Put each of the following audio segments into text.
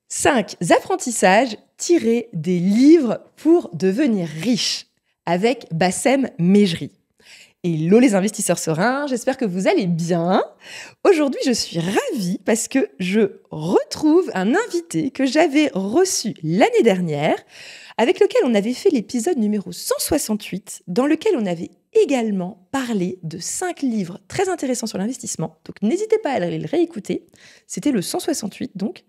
5 apprentissages tirés des livres pour devenir riche avec Bassem Mejri. Hello les investisseurs sereins, j'espère que vous allez bien. Aujourd'hui, je suis ravie parce que je retrouve un invité que j'avais reçu l'année dernière, avec lequel on avait fait l'épisode numéro 168, dans lequel on avait également parlé de 5 livres très intéressants sur l'investissement. Donc n'hésitez pas à aller le réécouter. C'était le 168 donc.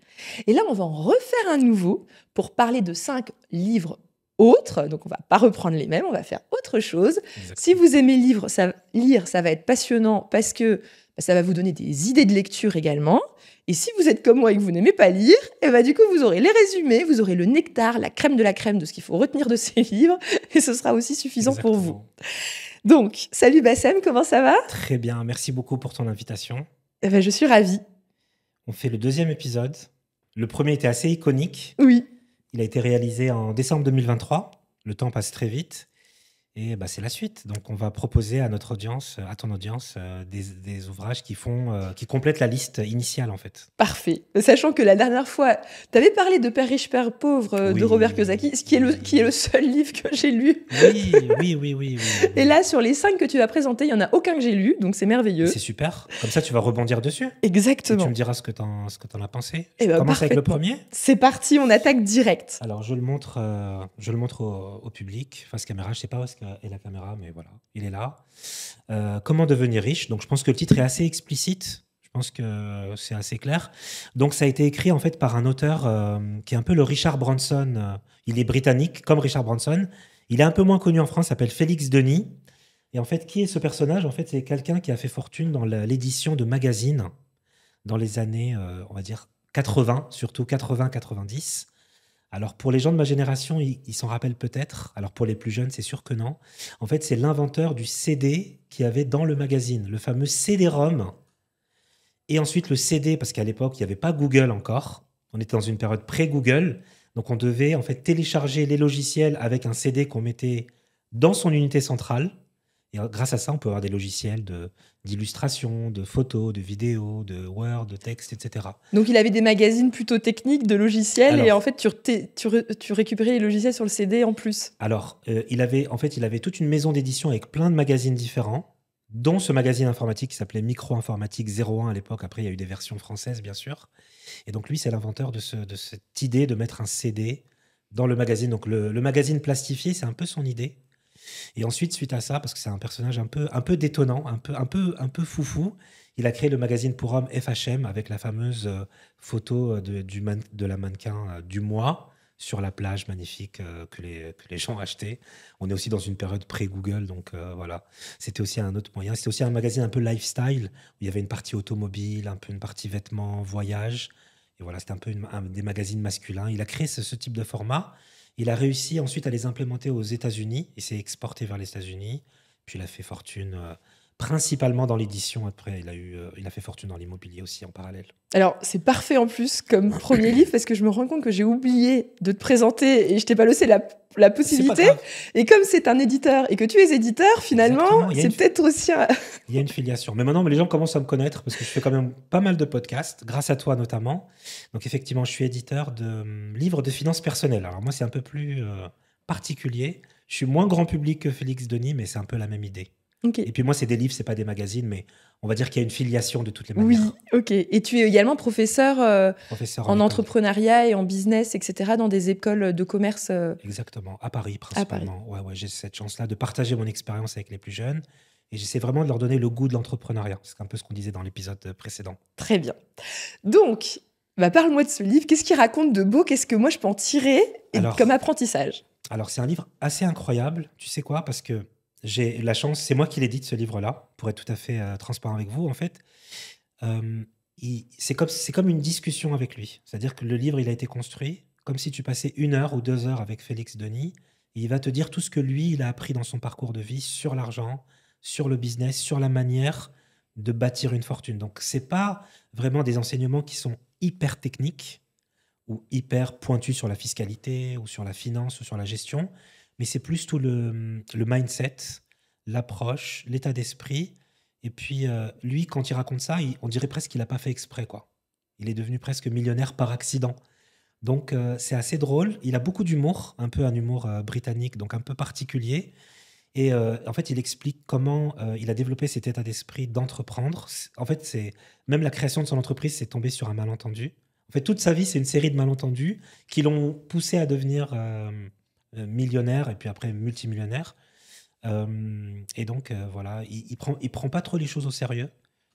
Et là, on va en refaire un nouveau pour parler de 5 livres autres. Donc on va pas reprendre les mêmes, on va faire autre chose. Exactement. Si vous aimez lire, ça va être passionnant parce que ça va vous donner des idées de lecture également. Et si vous êtes comme moi et que vous n'aimez pas lire, du coup, vous aurez les résumés, vous aurez le nectar, la crème de la crème de ce qu'il faut retenir de ces livres, et ce sera aussi suffisant pour vous. Donc, salut Bassem, comment ça va ? Très bien, merci beaucoup pour ton invitation. Je suis ravie. On fait le 2e épisode. Le premier était assez iconique. Oui. Il a été réalisé en décembre 2023. Le temps passe très vite. Et c'est la suite. Donc, on va proposer à notre audience, à ton audience, des ouvrages qui complètent la liste initiale, en fait. Parfait. Sachant que la dernière fois, tu avais parlé de Père riche, Père pauvre de Robert Kiyosaki, qui est le seul livre que j'ai lu. Oui. Et là, sur les 5 que tu as présentés, il n'y en a aucun que j'ai lu, donc c'est merveilleux. C'est super. Comme ça, tu vas rebondir dessus. Exactement. Et tu me diras ce que t'en as pensé. Et commence avec le premier. C'est parti, on attaque direct. Alors, je le montre au public, face caméra. Je ne sais pas où est la caméra, mais voilà, il est là. Comment devenir riche. Donc, je pense que le titre est assez explicite. Je pense que c'est assez clair. Donc, ça a été écrit en fait par un auteur qui est un peu le Richard Branson. Il est britannique, comme Richard Branson. Il est un peu moins connu en France, il s'appelle Félix Denis. Et en fait, qui est ce personnage ? En fait, c'est quelqu'un qui a fait fortune dans l'édition de magazines dans les années, on va dire, 80, surtout 80-90. Alors, pour les gens de ma génération, ils s'en rappellent peut-être. Alors, pour les plus jeunes, c'est sûr que non. En fait, c'est l'inventeur du CD qu'il y avait dans le magazine, le fameux CD-ROM. Et ensuite, le CD, parce qu'à l'époque, il n'y avait pas Google encore. On était dans une période pré-Google. Donc, on devait en fait télécharger les logiciels avec un CD qu'on mettait dans son unité centrale. Et grâce à ça, on peut avoir des logiciels d'illustration, de photos, de vidéos, de Word, de texte, etc. Donc, il avait des magazines plutôt techniques de logiciels. Alors, et en fait, tu récupérais les logiciels sur le CD en plus. Alors, il avait toute une maison d'édition avec plein de magazines différents, dont ce magazine informatique qui s'appelait Micro-Informatique 01 à l'époque. Après, il y a eu des versions françaises, bien sûr. Et donc, lui, c'est l'inventeur de cette idée de mettre un CD dans le magazine. Donc, le magazine plastifié, c'est un peu son idée. Et ensuite, suite à ça, parce que c'est un personnage un peu détonnant, un peu foufou, il a créé le magazine pour hommes FHM avec la fameuse photo de la mannequin du mois sur la plage magnifique que les gens achetaient. On est aussi dans une période pré-Google, donc voilà. C'était aussi un autre moyen. C'était aussi un magazine un peu lifestyle, où il y avait une partie automobile, un peu une partie vêtements, voyage. Et voilà, c'était un peu des magazines masculins. Il a créé ce type de format. Il a réussi ensuite à les implémenter aux États-Unis. Il s'est exporté vers les États-Unis. Puis il a fait fortune principalement dans l'édition. Après, il a fait fortune dans l'immobilier aussi en parallèle. Alors, c'est parfait en plus comme premier livre parce que je me rends compte que j'ai oublié de te présenter et je t'ai pas laissé la possibilité. Et comme c'est un éditeur et que tu es éditeur, finalement, c'est peut-être aussi Il y a une filiation. Mais maintenant, les gens commencent à me connaître parce que je fais quand même pas mal de podcasts, grâce à toi notamment. Donc effectivement, je suis éditeur de livres de finances personnelles. Alors moi, c'est un peu plus particulier. Je suis moins grand public que Félix Denis, mais c'est un peu la même idée. Okay. Et puis moi, c'est des livres, c'est pas des magazines, mais on va dire qu'il y a une filiation de toutes les manières. Oui, ok. Et tu es également professeur en entrepreneuriat et en business, etc., dans des écoles de commerce. Exactement, à Paris principalement. Ouais, j'ai cette chance-là de partager mon expérience avec les plus jeunes. Et j'essaie vraiment de leur donner le goût de l'entrepreneuriat. C'est un peu ce qu'on disait dans l'épisode précédent. Très bien. Donc, parle-moi de ce livre. Qu'est-ce qu'il raconte de beau ? Qu'est-ce que moi, je peux en tirer comme apprentissage ? Alors, c'est un livre assez incroyable. Tu sais quoi ? Parce que j'ai la chance, c'est moi qui l'édite ce livre-là, pour être tout à fait transparent avec vous, en fait. C'est comme une discussion avec lui. C'est-à-dire que le livre, il a été construit comme si tu passais 1 heure ou 2 heures avec Félix Denis. Et il va te dire tout ce que lui, il a appris dans son parcours de vie sur l'argent, sur le business, sur la manière de bâtir une fortune. Donc, ce n'est pas vraiment des enseignements qui sont hyper techniques ou hyper pointus sur la fiscalité ou sur la finance ou sur la gestion, mais c'est plus tout le mindset, l'approche, l'état d'esprit. Et puis, lui, quand il raconte ça, on dirait presque qu'il n'a pas fait exprès, quoi. Il est devenu presque millionnaire par accident. Donc, c'est assez drôle. Il a beaucoup d'humour, un peu un humour britannique, donc un peu particulier. Et en fait, il explique comment il a développé cet état d'esprit d'entreprendre. En fait, même la création de son entreprise, c'est tombé sur un malentendu. En fait, toute sa vie, c'est une série de malentendus qui l'ont poussé à devenir millionnaire et puis après multimillionnaire. Et donc, voilà, il prend pas trop les choses au sérieux.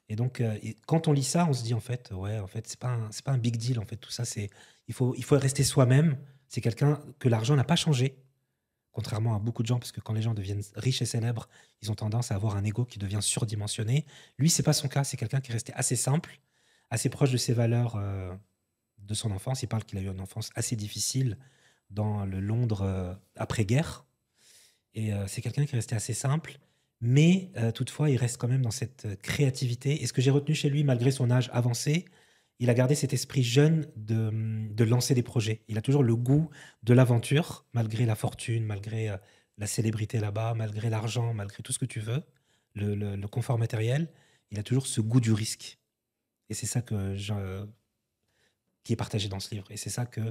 Et donc, quand on lit ça, on se dit en fait, ouais, en fait, c'est pas un big deal. En fait, tout ça, il faut rester soi-même. C'est quelqu'un que l'argent n'a pas changé, contrairement à beaucoup de gens, parce que quand les gens deviennent riches et célèbres, ils ont tendance à avoir un ego qui devient surdimensionné. Lui, c'est pas son cas. C'est quelqu'un qui est resté assez simple, assez proche de ses valeurs de son enfance. Il parle qu'il a eu une enfance assez difficile dans le Londres après-guerre. Et c'est quelqu'un qui est resté assez simple, mais toutefois, il reste quand même dans cette créativité. Et ce que j'ai retenu chez lui, malgré son âge avancé, il a gardé cet esprit jeune de lancer des projets. Il a toujours le goût de l'aventure, malgré la fortune, malgré la célébrité là-bas, malgré l'argent, malgré tout ce que tu veux, le confort matériel. Il a toujours ce goût du risque. Et c'est ça qui est partagé dans ce livre. Et c'est ça que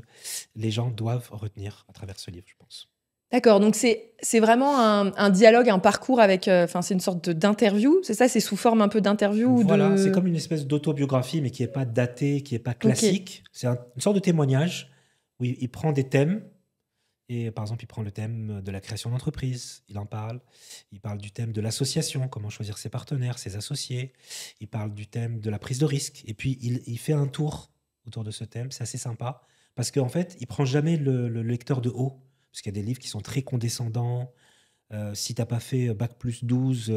les gens doivent retenir à travers ce livre, je pense. D'accord, donc c'est vraiment un dialogue, un parcours avec... Enfin, c'est une sorte d'interview, c'est ça? C'est sous forme un peu d'interview ou Voilà, c'est de... comme une espèce d'autobiographie, mais qui n'est pas datée, qui n'est pas Ok. classique. C'est une sorte de témoignage où il prend des thèmes. Et par exemple, il prend le thème de la création d'entreprise, il en parle. Il parle du thème de l'association, comment choisir ses partenaires, ses associés. Il parle du thème de la prise de risque. Et puis, il fait un tour autour de ce thème. C'est assez sympa. Parce qu'en fait, il prend jamais le lecteur de haut. Parce qu'il y a des livres qui sont très condescendants. Si t'as pas fait bac+12,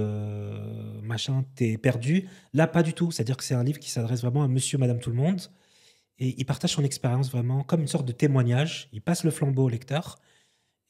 machin, t'es perdu. Là, pas du tout. C'est-à-dire que c'est un livre qui s'adresse vraiment à monsieur, madame, tout le monde. Et il partage son expérience vraiment comme une sorte de témoignage. Il passe le flambeau au lecteur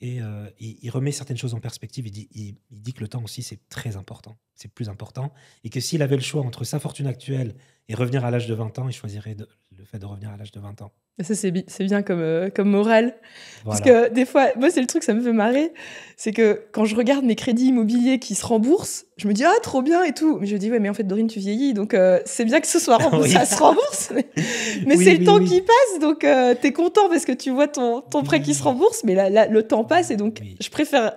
et il remet certaines choses en perspective. Il dit que le temps aussi, c'est très important. C'est plus important. Et que s'il avait le choix entre sa fortune actuelle et revenir à l'âge de 20 ans, il choisirait le fait de revenir à l'âge de 20 ans. Ça, c'est bien comme morale. Parce Voilà. que des fois, moi, c'est le truc, ça me fait marrer. C'est que quand je regarde mes crédits immobiliers qui se remboursent, je me dis, ah, trop bien et tout. Mais je me dis, ouais, mais en fait, Dorine, tu vieillis. Donc, c'est bien que ce soit remboursé, Oui. ça se rembourse. Mais Oui, c'est le oui, temps oui. qui passe. Donc, t'es content parce que tu vois ton prêt qui se Oui. rembourse. Mais là, le temps passe. Et donc, Oui. je préfère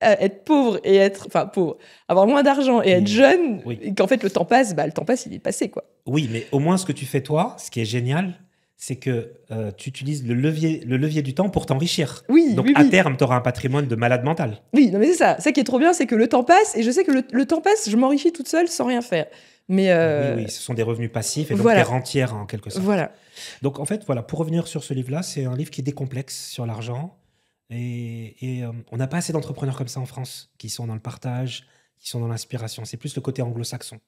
être pauvre et être. Enfin, pauvre. Avoir moins d'argent et être Oui. jeune. Oui. Et qu'en fait, le temps passe. Bah, le temps passe, il est passé, quoi. Oui, mais au moins, ce que tu fais toi, ce qui est génial, c'est que tu utilises le levier du temps pour t'enrichir. Oui, Donc, oui, à oui. terme, tu auras un patrimoine de malade mental. Oui, non mais c'est ça. Ça qui est trop bien, c'est que le temps passe et je sais que le temps passe, je m'enrichis toute seule sans rien faire. Mais Oui, oui, ce sont des revenus passifs et donc voilà, des rentières en quelque sorte. voilà. Donc, en fait, voilà, pour revenir sur ce livre-là, c'est un livre qui décomplexe sur l'argent. Et on n'a pas assez d'entrepreneurs comme ça en France, qui sont dans le partage, qui sont dans l'inspiration. C'est plus le côté anglo-saxon.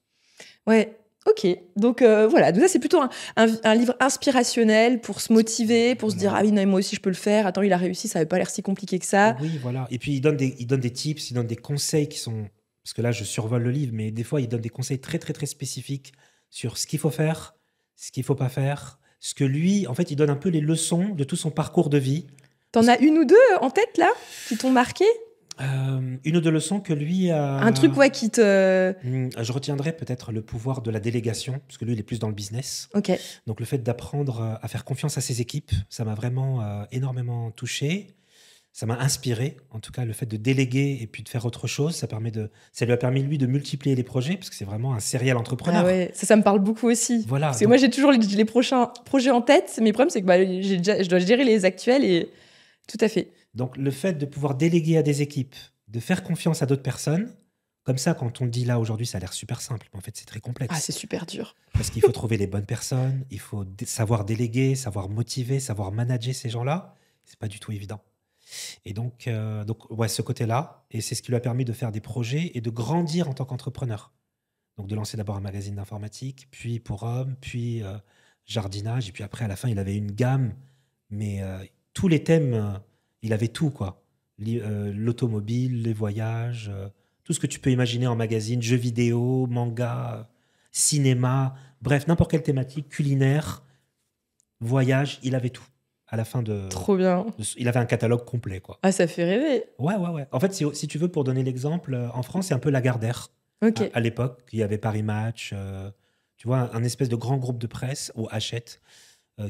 Ouais, ok. Donc voilà, donc ça c'est plutôt un livre inspirationnel pour se motiver, pour se dire Voilà. ah oui, non, mais moi aussi je peux le faire. Attends, il a réussi, ça n'avait pas l'air si compliqué que ça. Oui, voilà. Et puis, il donne des tips, il donne des conseils qui sont... Parce que là, je survole le livre, mais des fois, il donne des conseils très, très, très spécifiques sur ce qu'il faut faire, ce qu'il ne faut pas faire. Ce que lui, en fait, il donne un peu les leçons de tout son parcours de vie. T'en as une ou deux en tête là qui t'ont marqué? Une ou deux leçons que lui a... Un truc ouais qui te... Je retiendrai peut-être le pouvoir de la délégation, parce que lui, il est plus dans le business. Ok. Donc, le fait d'apprendre à faire confiance à ses équipes, ça m'a vraiment énormément touché. Ça m'a inspiré, en tout cas, le fait de déléguer et puis de faire autre chose. Ça lui a permis, lui, de multiplier les projets, parce que c'est vraiment un serial entrepreneur. Ah ouais, ça me parle beaucoup aussi. Voilà. Parce que moi, j'ai toujours les prochains projets en tête, mais le problème, c'est que bah, je dois gérer les actuels et tout à fait. Donc, le fait de pouvoir déléguer à des équipes, de faire confiance à d'autres personnes, comme ça, quand on le dit là aujourd'hui, ça a l'air super simple, mais en fait, c'est très complexe. Ah, c'est super dur. Parce qu'il faut trouver les bonnes personnes, il faut savoir déléguer, savoir motiver, savoir manager ces gens-là. C'est pas du tout évident. Et donc ouais, ce côté-là, et c'est ce qui lui a permis de faire des projets et de grandir en tant qu'entrepreneur. Donc de lancer d'abord un magazine d'informatique, puis pour hommes, puis jardinage, et puis après à la fin il avait une gamme, mais tous les thèmes, il avait tout quoi. L'automobile, les voyages, tout ce que tu peux imaginer en magazine, jeux vidéo, manga, cinéma, bref, n'importe quelle thématique, culinaire, voyage, il avait tout. À la fin Trop bien. il avait un catalogue complet, quoi. Ah, ça fait rêver. Ouais, ouais, ouais. En fait, si tu veux, pour donner l'exemple, en France, c'est un peu Lagardère. Ok. À l'époque, il y avait Paris Match, tu vois, un espèce de grand groupe de presse, ou Hachette,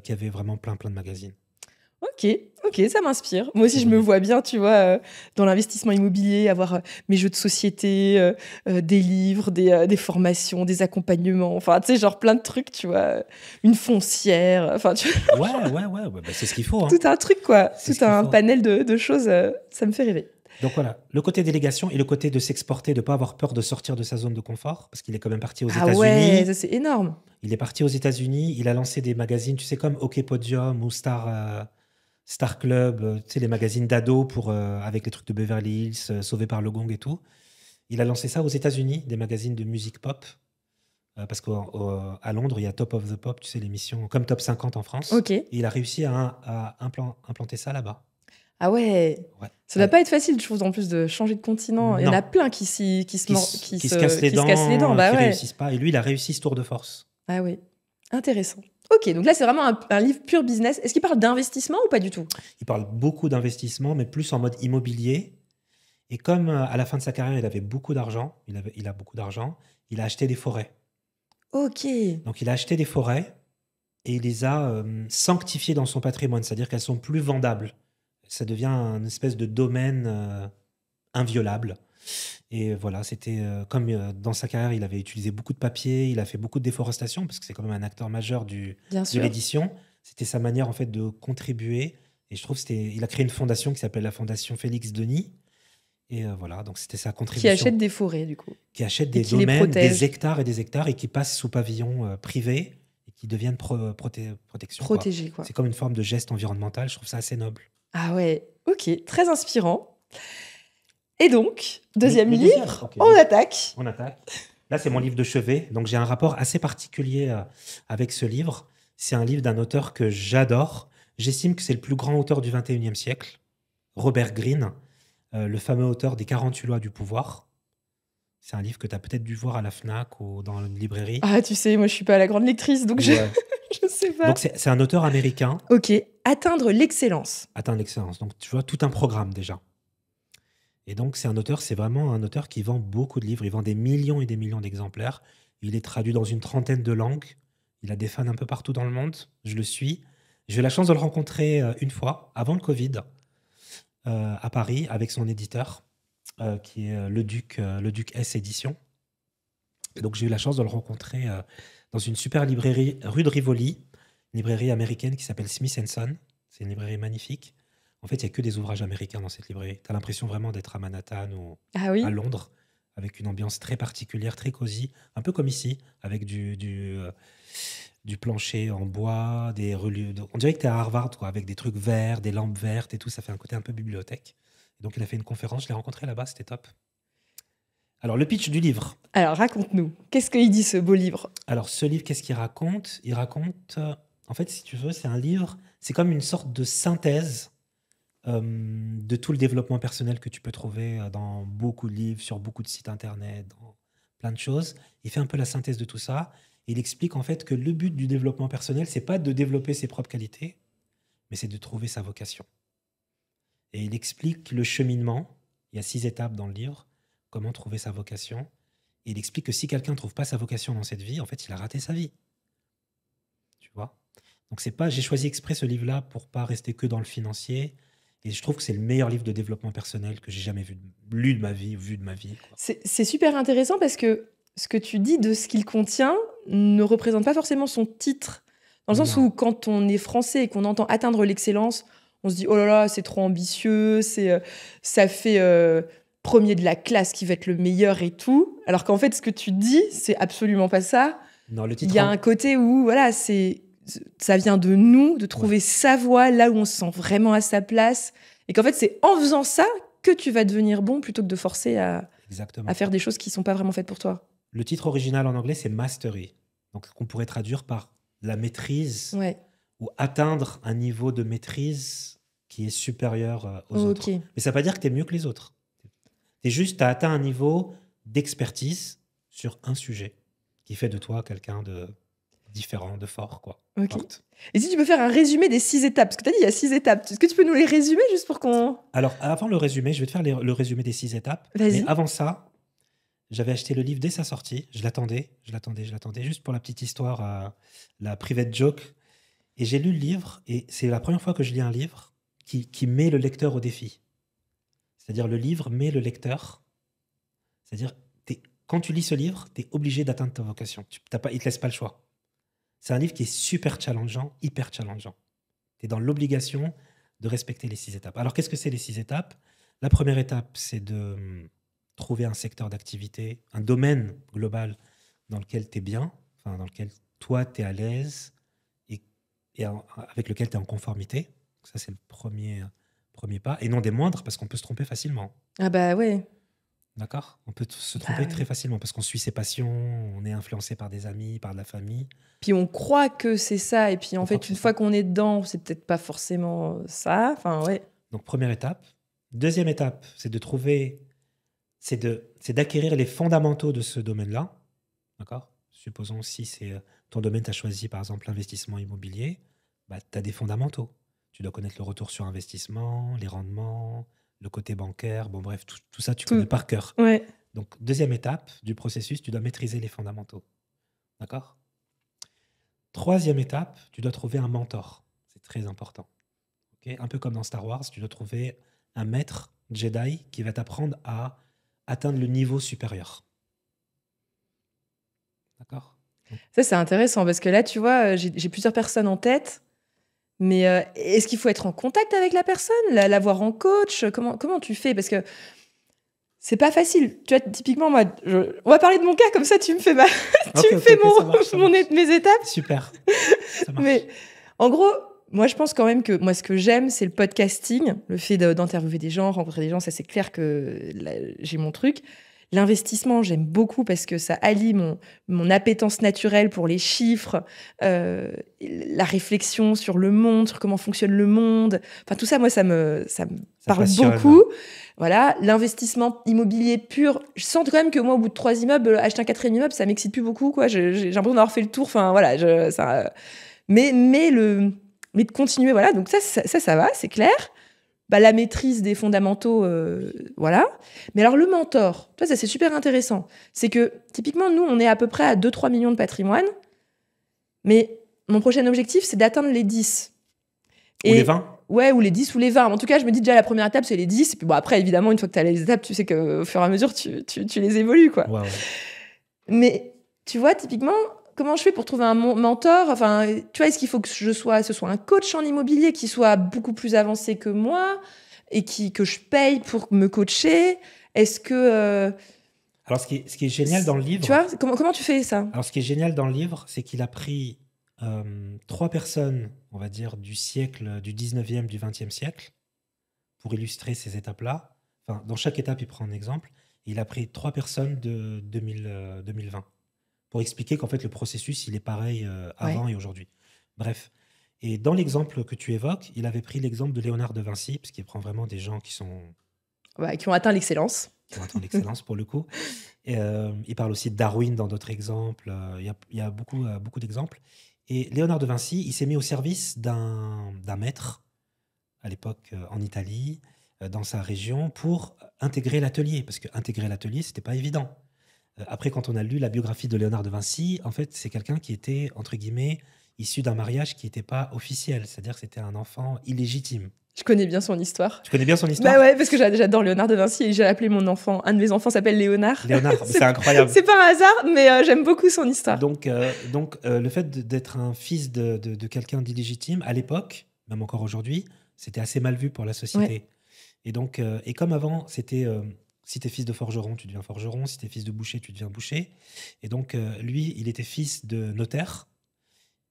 qui avait vraiment plein de magazines. Ok, ok, ça m'inspire. Moi aussi, je me vois bien, tu vois, dans l'investissement immobilier, avoir mes jeux de société, des livres, des formations, des accompagnements, enfin, tu sais, genre plein de trucs, tu vois, une foncière, enfin, tu vois, Ouais, bah, c'est ce qu'il faut, hein. tout un truc, quoi, C'est ce tout qu'il un faut. panel de choses, ça me fait rêver. Donc voilà, le côté délégation et le côté de s'exporter, de ne pas avoir peur de sortir de sa zone de confort, parce qu'il est quand même parti aux Ah ouais, ça États-Unis. c'est énorme. Il est parti aux États-Unis, il a lancé des magazines, tu sais, comme OK Podium ou Star Club, tu sais, les magazines d'ados avec les trucs de Beverly Hills, Sauvé par le Gong et tout. Il a lancé ça aux États-Unis, des magazines de musique pop, parce qu'à Londres, il y a Top of the Pop, tu sais, l'émission comme Top 50 en France. Ok. Et il a réussi à implanter ça là-bas. Ah ouais. Ouais. Ça doit pas être facile, je trouve, en plus de changer de continent. Il y en a Non, plein qui qui se cassent les se cassent les dents, dents, bah qui ouais. réussissent pas. Et lui, il a réussi ce tour de force. Ah oui, intéressant. Ok, donc là, c'est vraiment un livre pur business. Est-ce qu'il parle d'investissement ou pas du tout? Il parle beaucoup d'investissement, mais plus en mode immobilier. Et comme à la fin de sa carrière, il avait beaucoup d'argent, il a beaucoup d'argent, il a acheté des forêts. Ok. Donc il a acheté des forêts et il les a sanctifiées dans son patrimoine, c'est-à-dire qu'elles sont plus vendables. Ça devient une espèce de domaine inviolable. Et voilà, c'était comme dans sa carrière, il avait utilisé beaucoup de papier, il a fait beaucoup de déforestation, parce que c'est quand même un acteur majeur Bien de sûr. l'édition. C'était sa manière en fait de contribuer. Et je trouve il a créé une fondation qui s'appelle la Fondation Félix Denis. Et voilà, donc c'était sa Qui contribution. achète des forêts, du coup. Qui achète Et des qui les domaines, protège. des hectares et des hectares, et qui passent sous pavillon privé et qui deviennent protection. Protégé, quoi. C'est comme une forme de geste environnemental. Je trouve ça assez noble. Ah ouais, ok, très inspirant. Et donc, deuxième Le livre, deuxième, ok. on attaque. On attaque. Là, c'est mon livre de chevet. Donc, j'ai un rapport assez particulier avec ce livre. C'est un livre d'un auteur que j'adore. J'estime que c'est le plus grand auteur du 21e siècle, Robert Greene, le fameux auteur des 48 lois du pouvoir. C'est un livre que tu as peut-être dû voir à la FNAC ou dans une librairie. Ah, tu sais, moi, je suis pas la grande lectrice, donc je Ouais. je sais pas. Donc, c'est un auteur américain. Ok, atteindre l'excellence. Atteindre l'excellence. Donc, tu vois, tout un programme déjà. Et donc, c'est vraiment un auteur qui vend beaucoup de livres. Il vend des millions et des millions d'exemplaires. Il est traduit dans une trentaine de langues. Il a des fans un peu partout dans le monde. Je le suis. J'ai eu la chance de le rencontrer une fois, avant le Covid, à Paris, avec son éditeur, qui est le Duc S Édition. Et donc, j'ai eu la chance de le rencontrer dans une super librairie rue de Rivoli, une librairie américaine qui s'appelle Smith Son. C'est une librairie magnifique. En fait, il n'y a que des ouvrages américains dans cette librairie. Tu as l'impression vraiment d'être à Manhattan ou Ah oui? à Londres, avec une ambiance très particulière, très cosy, un peu comme ici, avec du plancher en bois, des reliefs. On dirait que tu es à Harvard, quoi, avec des trucs verts, des lampes vertes et tout. Ça fait un côté un peu bibliothèque. Et donc, il a fait une conférence, je l'ai rencontré là-bas, c'était top. Alors, le pitch du livre. Alors, raconte-nous. Qu'est-ce qu'il dit, ce beau livre? Alors, ce livre, qu'est-ce qu'il raconte? Il raconte, en fait, si tu veux, c'est un livre, c'est comme une sorte de synthèse de tout le développement personnel que tu peux trouver dans beaucoup de livres, sur beaucoup de sites internet, dans plein de choses. Il fait un peu la synthèse de tout ça. Et il explique en fait que le but du développement personnel, c'est pas de développer ses propres qualités, mais c'est de trouver sa vocation. Et il explique le cheminement. Il y a 6 étapes dans le livre. Comment trouver sa vocation. Et il explique que si quelqu'un ne trouve pas sa vocation dans cette vie, en fait, il a raté sa vie. Tu vois? Donc c'est pas, j'ai choisi exprès ce livre-là pour pas rester que dans le financier. Et je trouve que c'est le meilleur livre de développement personnel que j'ai jamais lu de ma vie, vu de ma vie, quoi. C'est super intéressant parce que ce que tu dis de ce qu'il contient ne représente pas forcément son titre. Dans le sens Non. où quand on est français et qu'on entend atteindre l'excellence, on se dit oh là là, c'est trop ambitieux, ça fait premier de la classe qui va être le meilleur et tout. Alors qu'en fait, ce que tu dis, c'est absolument pas ça. Non, le Il titre. y a un côté où voilà, ça vient de nous, de trouver sa voie là où on se sent vraiment à sa place. Et qu'en fait, c'est en faisant ça que tu vas devenir bon plutôt que de forcer Exactement. à faire des choses qui sont pas vraiment faites pour toi. Le titre original en anglais, c'est Mastery. Donc, qu'on pourrait traduire par la maîtrise Ouais. ou atteindre un niveau de maîtrise qui est supérieur aux autres. Ok. Mais ça ne veut pas dire que tu es mieux que les autres. Tu as atteint un niveau d'expertise sur un sujet qui fait de toi quelqu'un de différent, de fort, quoi. Ok. Forte. Et si tu peux faire un résumé des 6 étapes, parce que tu as dit il y a 6 étapes, est-ce que tu peux nous les résumer juste pour qu'on... Alors, avant le résumé, je vais te faire le résumé des 6 étapes. Vas-y. Mais avant ça, j'avais acheté le livre dès sa sortie. Je l'attendais, juste pour la petite histoire, la private joke. Et j'ai lu le livre, et c'est la première fois que je lis un livre qui met le lecteur au défi. C'est-à-dire, le livre met le lecteur. C'est-à-dire, quand tu lis ce livre, tu es obligé d'atteindre ta vocation. Il ne te laisse pas le choix. C'est un livre qui est super challengeant, hyper challengeant. Tu es dans l'obligation de respecter les 6 étapes. Alors, qu'est-ce que c'est les 6 étapes? La première étape, c'est de trouver un secteur d'activité, un domaine global dans lequel tu es bien, enfin, dans lequel toi, tu es à l'aise et avec lequel tu es en conformité. Ça, c'est le premier pas. Et non des moindres, parce qu'on peut se tromper facilement. Ah bah ouais. D'accord? On peut se tromper ouais. très facilement parce qu'on suit ses passions, on est influencé par des amis, par de la famille. Puis on croit que c'est ça, et puis en On croit fait, que une c'est fois ça. qu'on est dedans, c'est peut-être pas forcément ça. Enfin, ouais. Donc, première étape. Deuxième étape, c'est de trouver, c'est d'acquérir les fondamentaux de ce domaine-là. D'accord? Supposons si c'est ton domaine, tu as choisi par exemple l'investissement immobilier, bah, tu as des fondamentaux. Tu dois connaître le retour sur investissement, les rendements, le côté bancaire, bon bref, tout ça, tu connais Tout. par cœur. Ouais. Donc, deuxième étape du processus, tu dois maîtriser les fondamentaux. D'accord? Troisième étape, tu dois trouver un mentor. C'est très important. Ok? Un peu comme dans Star Wars, tu dois trouver un maître Jedi qui va t'apprendre à atteindre le niveau supérieur. D'accord? Ça, c'est intéressant parce que là, tu vois, j'ai plusieurs personnes en tête. Mais est-ce qu'il faut être en contact avec la personne, la voir en coach? Comment tu fais? Parce que c'est pas facile. Tu vois, typiquement, moi, on va parler de mon cas, comme ça, tu me fais, tu me fais ça marche. mes étapes. Super, ça marche. Mais en gros, moi, je pense quand même que moi, ce que j'aime, c'est le podcasting, le fait d'interviewer des gens, rencontrer des gens. Ça, c'est clair que là, j'ai mon truc. L'investissement, j'aime beaucoup parce que ça allie mon appétence naturelle pour les chiffres, la réflexion sur le monde, sur comment fonctionne le monde. Enfin, tout ça, moi, ça me parle passionne. beaucoup. Voilà, l'investissement immobilier pur. Je sens quand même que moi, au bout de 3 immeubles, acheter un 4e immeuble, ça m'excite plus beaucoup, quoi. J'ai l'impression d'avoir fait le tour. Enfin, voilà, mais de continuer, voilà. Donc ça va, c'est clair. Bah, la maîtrise des fondamentaux, voilà. Mais alors, le mentor, ça c'est super intéressant. C'est que, typiquement, nous, on est à peu près à 2-3 millions de patrimoine. Mais mon prochain objectif, c'est d'atteindre les 10. Ou les 20? Ouais, ou les 10 ou les 20. En tout cas, je me dis déjà, la première étape, c'est les 10. Et puis bon, après, évidemment, une fois que tu as les étapes, tu sais qu'au fur et à mesure, tu les évolues, quoi. Ouais. Mais, tu vois, typiquement, comment je fais pour trouver un mentor? Enfin, tu vois, est-ce qu'il faut que ce soit un coach en immobilier qui soit beaucoup plus avancé que moi et que je paye pour me coacher? Est-ce que... Alors, ce qui est génial dans le livre... Tu vois, comment tu fais ça? Alors, ce qui est génial dans le livre, c'est qu'il a pris 3 personnes, on va dire, du 19e, du 20e siècle, pour illustrer ces étapes-là. Enfin, dans chaque étape, il prend un exemple. Et il a pris 3 personnes de 2020 pour expliquer qu'en fait, le processus, il est pareil avant et aujourd'hui. Bref. Et dans l'exemple que tu évoques, il avait pris l'exemple de Léonard de Vinci, parce qu'il prend vraiment des gens qui sont... qui ont atteint l'excellence. Qui ont atteint l'excellence, pour le coup. Et, il parle aussi de Darwin dans d'autres exemples. Il y a beaucoup d'exemples. Et Léonard de Vinci, il s'est mis au service d'un maître, à l'époque en Italie, dans sa région, pour intégrer l'atelier. Parce que intégrer l'atelier, c'était pas évident. Après, quand on a lu la biographie de Léonard de Vinci, en fait, c'est quelqu'un qui était, entre guillemets, issu d'un mariage qui n'était pas officiel. C'est-à-dire que c'était un enfant illégitime. Je connais bien son histoire. Tu connais bien son histoire? Bah ouais, parce que j'adore Léonard de Vinci et j'ai appelé mon enfant. Un de mes enfants s'appelle Léonard. Léonard, c'est incroyable. C'est pas un hasard, mais j'aime beaucoup son histoire. Donc le fait d'être un fils de quelqu'un d'illégitime, à l'époque, même encore aujourd'hui, c'était assez mal vu pour la société. Ouais. Et donc, et comme avant, c'était si t'es fils de forgeron, tu deviens forgeron. Si t'es fils de boucher, tu deviens boucher. Et donc, lui, il était fils de notaire.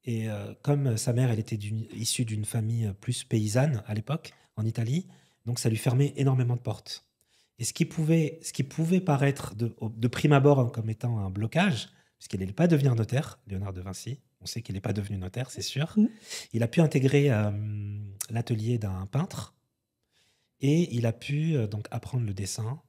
Et comme sa mère, elle était issue d'une famille plus paysanne à l'époque, en Italie, donc ça lui fermait énormément de portes. Et ce qui pouvait paraître de prime abord comme étant un blocage, puisqu'il n'allait pas devenir notaire, Léonard de Vinci, on sait qu'il n'est pas devenu notaire, c'est sûr. Il a pu intégrer l'atelier d'un peintre et il a pu donc apprendre le dessin,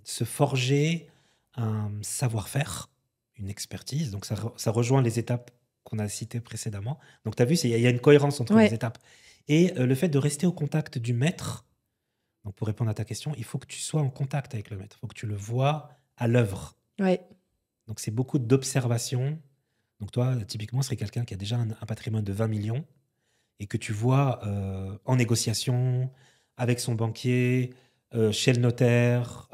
se forger un savoir-faire, une expertise. Donc ça rejoint les étapes qu'on a citées précédemment. Donc tu as vu, il y a une cohérence entre les étapes. Et le fait de rester au contact du maître, donc pour répondre à ta question, il faut que tu sois en contact avec le maître, il faut que tu le vois à l'œuvre. Ouais. Donc c'est beaucoup d'observation, Donc toi, typiquement, ce serait quelqu'un qui a déjà un patrimoine de 20 millions et que tu vois en négociation avec son banquier, chez le notaire,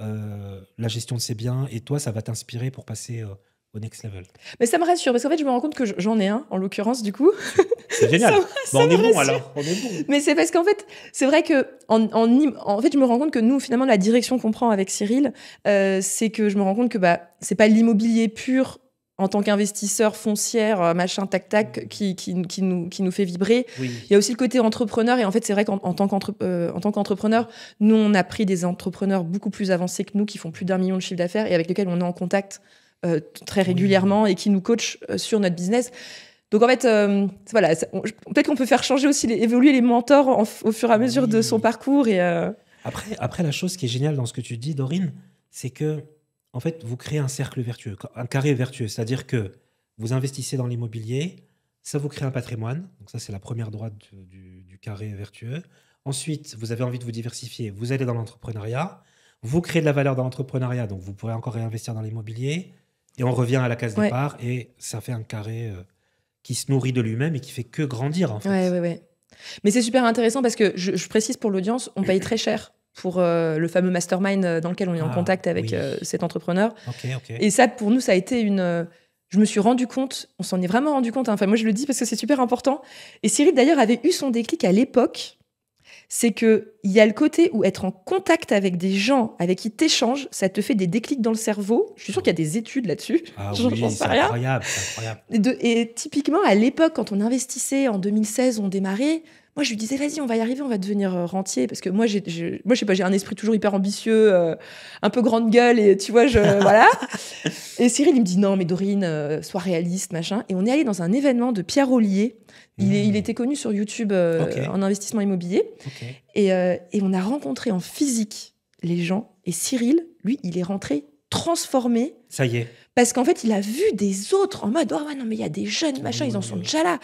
la gestion de ses biens, et toi, ça va t'inspirer pour passer au next level. Mais ça me rassure, parce qu'en fait, je me rends compte que j'en ai un, en l'occurrence, du coup. C'est génial. Ça, Bon, ça on me est bon rassure. alors, on est bon. Mais c'est parce qu'en fait, c'est vrai que en fait, je me rends compte que nous, finalement, la direction qu'on prend avec Cyril, c'est que je me rends compte que c'est pas l'immobilier pur en tant qu'investisseur foncière, machin, tac, tac, qui nous fait vibrer. Oui. Il y a aussi le côté entrepreneur. Et en fait, c'est vrai qu'en tant qu'entrepreneur, nous, on a pris des entrepreneurs beaucoup plus avancés que nous, qui font plus d'1 million de chiffre d'affaires et avec lesquels on est en contact très régulièrement et qui nous coachent sur notre business. Donc en fait, voilà, peut-être qu'on peut faire changer aussi, évoluer les mentors au fur et à mesure de son parcours. Et Après, la chose qui est géniale dans ce que tu dis, Dorine, c'est que en fait, vous créez un cercle vertueux, un carré vertueux. C'est-à-dire que vous investissez dans l'immobilier, ça vous crée un patrimoine. Donc ça, c'est la première droite du carré vertueux. Ensuite, vous avez envie de vous diversifier, vous allez dans l'entrepreneuriat, vous créez de la valeur dans l'entrepreneuriat, donc vous pourrez encore réinvestir dans l'immobilier, et on revient à la case Ouais. départ, et ça fait un carré qui se nourrit de lui-même et qui fait que grandir, en fait. ouais. Mais c'est super intéressant parce que je précise pour l'audience, on paye très cher pour le fameux mastermind dans lequel on est en contact avec oui. cet entrepreneur. Ok. Et ça, pour nous, ça a été je me suis rendu compte, on s'en est vraiment rendu compte. Enfin, moi, je le dis parce que c'est super important. Et Cyril, d'ailleurs, avait eu son déclic à l'époque. C'est qu'il y a le côté où être en contact avec des gens avec qui t'échanges, ça te fait des déclics dans le cerveau. Je suis sûre qu'il y a des études là-dessus. Ah J'en oui, sais c'est rien. incroyable, c'est incroyable. Et typiquement, à l'époque, quand on investissait en 2016, on démarrait. Moi, je lui disais, vas-y, on va y arriver, on va devenir rentier. Parce que moi, je sais pas, j'ai un esprit toujours hyper ambitieux, un peu grande gueule, et tu vois, voilà. Et Cyril, il me dit, non, mais Dorine, sois réaliste, machin. Et on est allé dans un événement de Pierre Ollier. Il était connu sur YouTube en investissement immobilier. Ok. Et on a rencontré en physique les gens. Et Cyril, lui, il est rentré transformé. Ça y est. Parce qu'en fait, il a vu des autres en mode, oh ouais, non, mais il y a des jeunes, machin, ils en sont déjà là.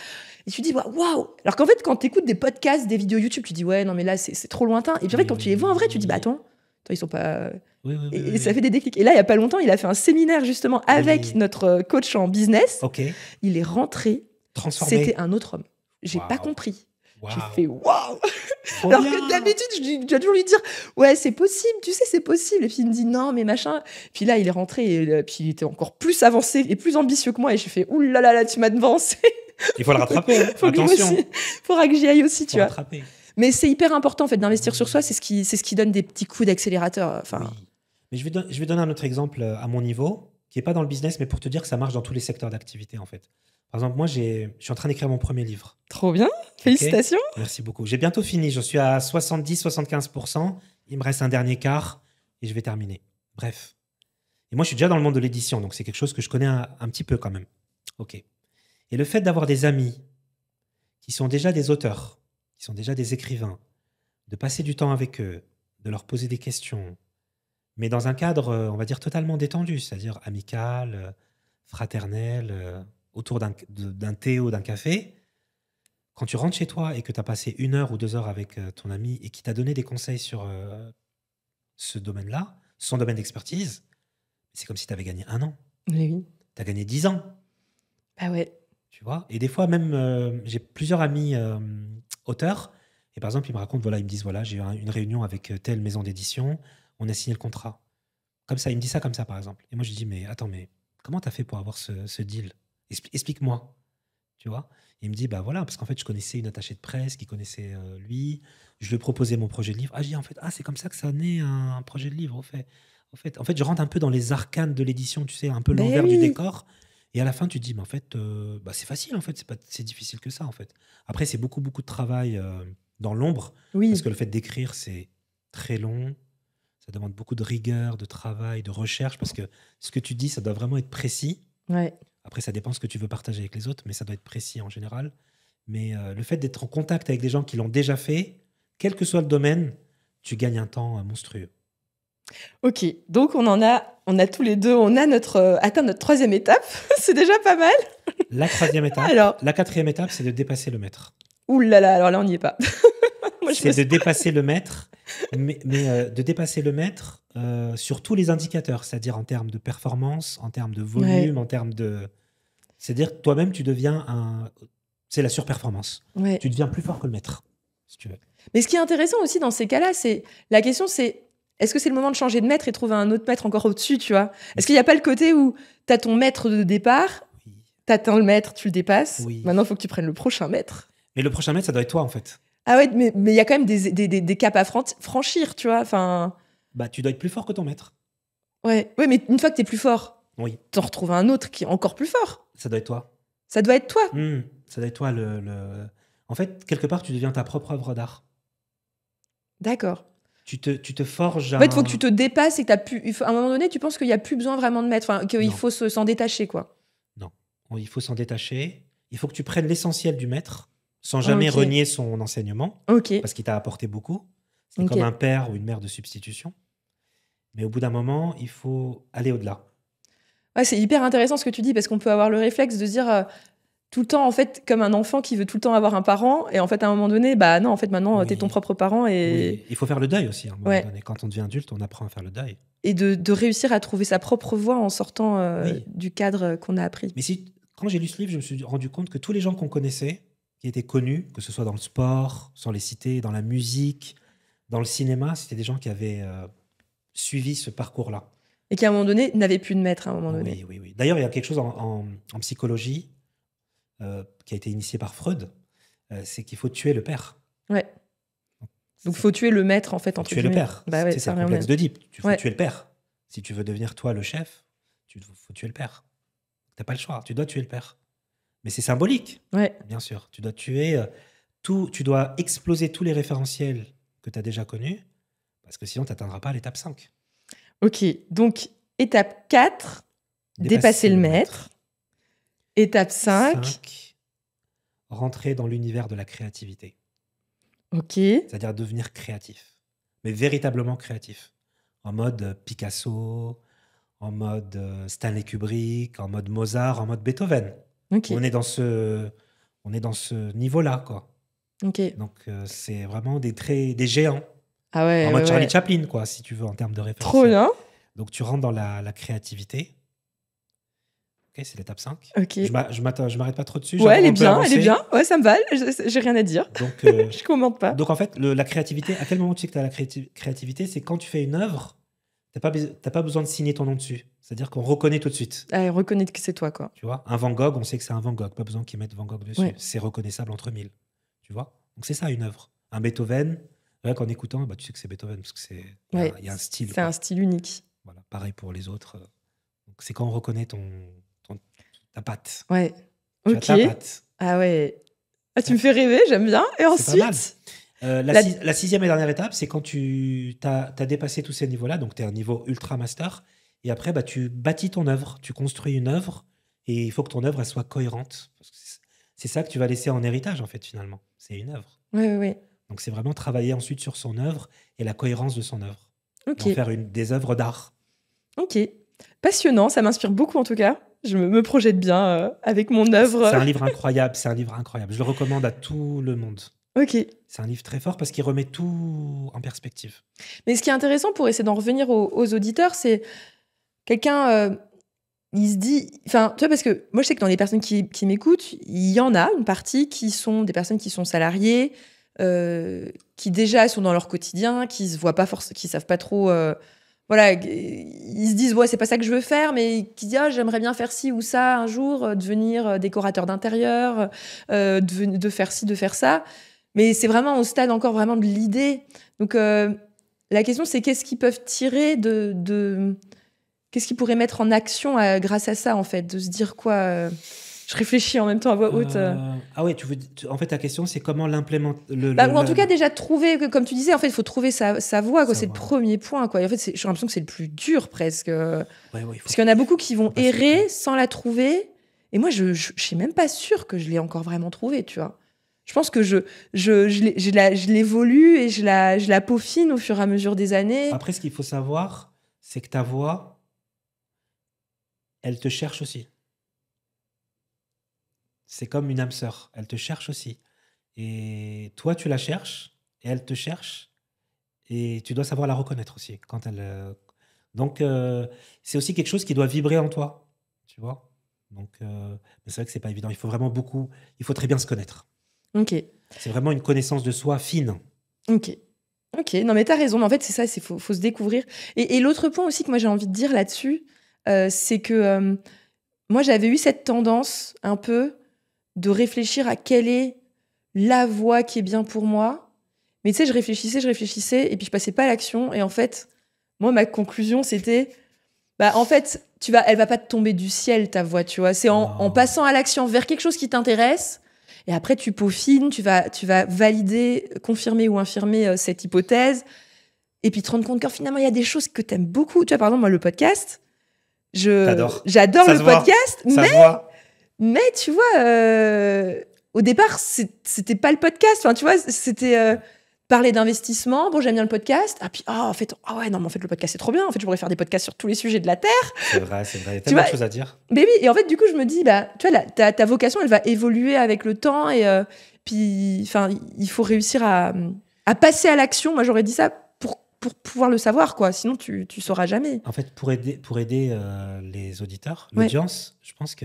Et tu dis, waouh! Alors qu'en fait, quand tu écoutes des podcasts, des vidéos YouTube, tu dis, ouais, non, mais là, c'est trop lointain. Et puis en fait, quand tu les vois en vrai, tu dis, bah attends, ils sont pas. Et ça fait des déclics. Et là, il y a pas longtemps, il a fait un séminaire justement avec notre coach en business. Ok. Il est rentré. Transformé. C'était un autre homme. J'ai pas compris. Wow. J'ai fait waouh! Alors que d'habitude, je dois toujours lui dire, ouais, c'est possible, tu sais, c'est possible. Et puis il me dit, non, mais machin. Puis là, il est rentré, et puis il était encore plus avancé et plus ambitieux que moi. Et j'ai fait, ouh là là, tu m'as devancé. Il faut le rattraper. Hein. Attention. Il faudra que j'y aille aussi, tu vois. Rattraper. Mais c'est hyper important en fait d'investir sur soi. C'est ce qui donne des petits coups d'accélérateur. Enfin. Oui. Mais je vais donner un autre exemple à mon niveau, qui est pas dans le business, mais pour te dire que ça marche dans tous les secteurs d'activité en fait. Par exemple, moi, je suis en train d'écrire mon premier livre. Trop bien. Félicitations. Okay. Merci beaucoup. J'ai bientôt fini. Je suis à 70-75%. Il me reste un dernier quart et je vais terminer. Bref. Et moi, je suis déjà dans le monde de l'édition, donc c'est quelque chose que je connais un petit peu quand même. Ok. Et le fait d'avoir des amis qui sont déjà des auteurs, qui sont déjà des écrivains, de passer du temps avec eux, de leur poser des questions, mais dans un cadre, on va dire, totalement détendu, c'est-à-dire amical, fraternel, autour d'un thé ou d'un café. Quand tu rentres chez toi et que tu as passé 1 heure ou 2 heures avec ton ami et qui t'a donné des conseils sur ce domaine-là, son domaine d'expertise, c'est comme si tu avais gagné 1 an. Oui. Tu as gagné 10 ans. Ah ouais. Tu vois. Et des fois, même, j'ai plusieurs amis auteurs. Et par exemple, ils me racontent, voilà, ils me disent, voilà, j'ai eu une réunion avec telle maison d'édition, on a signé le contrat. Comme ça, il me dit ça comme ça, par exemple. Et moi, je dis, mais attends, mais comment tu as fait pour avoir ce deal? Explique-moi. Tu vois. Et il me dit, bah voilà, parce qu'en fait, je connaissais une attachée de presse qui connaissait lui. Je lui ai proposé mon projet de livre. Ah, j'ai dit, en fait, c'est comme ça que ça naît un projet de livre, au fait. En fait, je rentre un peu dans les arcanes de l'édition, tu sais, un peu l'envers du décor. Et à la fin, tu te dis, mais en fait, c'est facile, en fait, c'est pas si difficile que ça, en fait. Après, c'est beaucoup, beaucoup de travail dans l'ombre, parce que le fait d'écrire, c'est très long, ça demande beaucoup de rigueur, de travail, de recherche, parce que ce que tu dis, ça doit vraiment être précis. Ouais. Après, ça dépend ce que tu veux partager avec les autres, mais ça doit être précis en général. Mais le fait d'être en contact avec des gens qui l'ont déjà fait, quel que soit le domaine, tu gagnes un temps monstrueux. Ok, donc on a tous les deux, on a atteint notre 3e étape. C'est déjà pas mal. La 3e étape. Alors, la 4e étape, c'est de dépasser le maître. Ouh là là, alors là, on n'y est pas. Moi, c'est de dépasser le maître, mais de dépasser le maître sur tous les indicateurs, c'est-à-dire en termes de performance, en termes de volume, en termes de... C'est-à-dire que toi-même, tu deviens un. C'est la surperformance. Ouais. Tu deviens plus fort que le maître, si tu veux. Mais ce qui est intéressant aussi dans ces cas-là, c'est la question, c'est est-ce que c'est le moment de changer de maître et trouver un autre maître encore au-dessus, tu vois? Est-ce qu'il n'y a pas le côté où tu as ton maître de départ, Oui. tu atteins le maître, tu le dépasses, Oui. maintenant il faut que tu prennes le prochain maître. Mais le prochain maître, ça doit être toi, en fait. Ah ouais, mais il y a quand même des caps à franchir, tu vois? Enfin, Bah, tu dois être plus fort que ton maître. ouais, mais une fois que tu es plus fort, Oui. t'en retrouves un autre qui est encore plus fort. Ça doit être toi. Ça doit être toi. Ça doit être toi En fait, quelque part, tu deviens ta propre œuvre d'art. D'accord. Tu te forges En fait, il faut que tu te dépasses et que à un moment donné, tu penses qu'il n'y a plus besoin vraiment de maître, enfin, qu'il Non. faut s'en détacher, quoi. Non. Il faut s'en détacher. Il faut que tu prennes l'essentiel du maître sans jamais Ok. renier son enseignement, Ok. parce qu'il t'a apporté beaucoup. C'est Ok. comme un père ou une mère de substitution. Mais au bout d'un moment, il faut aller au-delà. Ouais, c'est hyper intéressant ce que tu dis parce qu'on peut avoir le réflexe de se dire tout le temps, en fait, comme un enfant qui veut tout le temps avoir un parent. Et en fait, à un moment donné, bah non, en fait, maintenant, t'es ton Oui. propre parent et, Oui. Il faut faire le deuil aussi, à un moment Ouais. donné. Quand on devient adulte, on apprend à faire le deuil. et de réussir à trouver sa propre voie en sortant Oui. du cadre qu'on a appris. Mais quand j'ai lu ce livre, je me suis rendu compte que tous les gens qu'on connaissait, qui étaient connus, que ce soit dans le sport, sans les citer, dans la musique, dans le cinéma, c'était des gens qui avaient suivi ce parcours-là. Et qu'à un moment donné, n'avait plus de maître à un moment donné. Oui, oui, oui. D'ailleurs, il y a quelque chose en psychologie qui a été initié par Freud, c'est qu'il faut tuer le père. Ouais. Donc, il faut tuer le maître, en fait, Faut entre tuer le guillemets. père. Bah ouais, C'est ça le revient au complexe même. d'Oedipe. Il faut Ouais. tuer le père. Si tu veux devenir toi le chef, il faut tuer le père. T'as pas le choix. Tu dois tuer le père. Mais c'est symbolique, Ouais. bien sûr. Tu dois tuer tu dois exploser tous les référentiels que tu as déjà connus, parce que sinon, tu n'atteindras pas à l'étape 5. Ok. Donc, étape 4, dépasser le maître. Étape 5. 5, rentrer dans l'univers de la créativité. Ok. C'est-à-dire devenir créatif. Mais véritablement créatif. En mode Picasso, en mode Stanley Kubrick, en mode Mozart, en mode Beethoven. Ok. On est dans ce niveau-là, quoi. Ok. Donc, c'est vraiment des géants. Ah ouais. En mode ouais, Charlie ouais. Chaplin, quoi, si tu veux, en termes de référence. Trop bien. Donc, tu rentres dans la créativité. Ok, c'est l'étape 5. Ok. Je m'arrête pas trop dessus. Ouais, elle est On peut bien, avancer. elle est bien. Ouais, ça me va. J'ai rien à dire. Donc, Je commente pas. donc en fait, la créativité, à quel moment tu sais que tu as la créativité, c'est quand tu fais une œuvre, t'as pas besoin de signer ton nom dessus. C'est-à-dire qu'on reconnaît tout de suite. Allez, reconnais que c'est toi, quoi. Tu vois, un Van Gogh, on sait que c'est un Van Gogh. Pas besoin qu'ils mettent Van Gogh dessus. Ouais. C'est reconnaissable entre mille. Tu vois. Donc c'est ça une œuvre. Un Beethoven, rien qu'en écoutant, bah, tu sais que c'est Beethoven parce que Ouais. y a un style. C'est quoi. un style unique. Voilà, pareil pour les autres. Donc c'est quand on reconnaît ta patte. Ouais. Tu as Ok. ta patte. Ah ouais. Ah, tu me fais rêver, j'aime bien. Et C'est pas mal. ensuite, La sixième et dernière étape, c'est quand tu as dépassé tous ces niveaux-là, donc tu es un niveau ultra master, et après, bah, tu bâtis ton œuvre, tu construis une œuvre, et il faut que ton œuvre elle soit cohérente. Parce que c'est ça que tu vas laisser en héritage, en fait, finalement. C'est une œuvre. ouais. Donc c'est vraiment travailler ensuite sur son œuvre et la cohérence de son œuvre. Ok. En faire des œuvres d'art. Ok. Passionnant, ça m'inspire beaucoup en tout cas. Je me projette bien avec mon œuvre. C'est un livre incroyable, c'est un livre incroyable. Je le recommande à tout le monde. Ok. C'est un livre très fort parce qu'il remet tout en perspective. Mais ce qui est intéressant pour essayer d'en revenir aux auditeurs, c'est quelqu'un, il se dit, enfin, tu vois, parce que moi je sais que dans les personnes qui m'écoutent, il y en a une partie qui sont des personnes qui sont salariées, qui déjà sont dans leur quotidien, qui se voient pas forcément, qui savent pas trop. Voilà, ils se disent ouais c'est pas ça que je veux faire, mais qui disent ah, j'aimerais bien faire ci ou ça un jour, devenir décorateur d'intérieur, de faire ci, de faire ça. Mais c'est vraiment au stade encore vraiment de l'idée. Donc la question c'est qu'est-ce qu'ils peuvent tirer de qu'est-ce qu'ils pourraient mettre en action grâce à ça en fait, de se dire quoi. Je réfléchis en même temps à voix haute. Ah ouais, en fait ta question c'est comment l'implémenter. Ou en tout cas déjà trouver, comme tu disais, en fait il faut trouver sa voie, quoi. C'est le voie. premier point, quoi. Et en fait j'ai l'impression que c'est le plus dur presque. Ouais, Parce qu'il y en a beaucoup qui vont faut errer sans la trouver. Et moi je suis même pas sûre que je l'ai encore vraiment trouvée, tu vois. Je pense que je l'évolue et je la peaufine au fur et à mesure des années. Après, ce qu'il faut savoir, c'est que ta voix, elle te cherche aussi. C'est comme une âme sœur, elle te cherche aussi. Et toi, tu la cherches, et elle te cherche, et tu dois savoir la reconnaître aussi. Donc, c'est aussi quelque chose qui doit vibrer en toi, tu vois. Donc, mais c'est vrai que c'est pas évident. Il faut très bien se connaître. Ok. C'est vraiment une connaissance de soi fine. Ok. Ok. Non, mais t'as raison. Mais en fait, c'est ça, faut se découvrir. Et l'autre point aussi que moi j'ai envie de dire là-dessus, c'est que moi j'avais eu cette tendance un peu de réfléchir à quelle est la voie qui est bien pour moi. Mais tu sais, je réfléchissais, et puis je passais pas à l'action. Et en fait, moi, ma conclusion, c'était, bah, en fait, elle va pas te tomber du ciel, ta voix, tu vois. C'est en passant à l'action vers quelque chose qui t'intéresse. Et après, tu peaufines, tu vas valider, confirmer ou infirmer cette hypothèse. Et puis te rendre compte que finalement, il y a des choses que t'aimes beaucoup. Tu vois, par exemple, moi, le podcast, T'adores. j'adore Ça le se voit. podcast, Ça se voit. mais tu vois, au départ, c'était pas le podcast. Enfin, tu vois, c'était parler d'investissement. Bon, j'aime bien le podcast. Ah, puis, en fait, ouais, non, mais en fait, le podcast, c'est trop bien. En fait, je pourrais faire des podcasts sur tous les sujets de la Terre. C'est vrai. Il y a tellement de choses à dire. Mais oui, et en fait, du coup, je me dis, bah, tu vois, ta vocation, elle va évoluer avec le temps. Et puis, enfin, il faut réussir à passer à l'action. Moi, j'aurais dit ça pour pouvoir le savoir, quoi. Sinon, tu sauras jamais. En fait, pour aider les auditeurs, l'audience, je pense que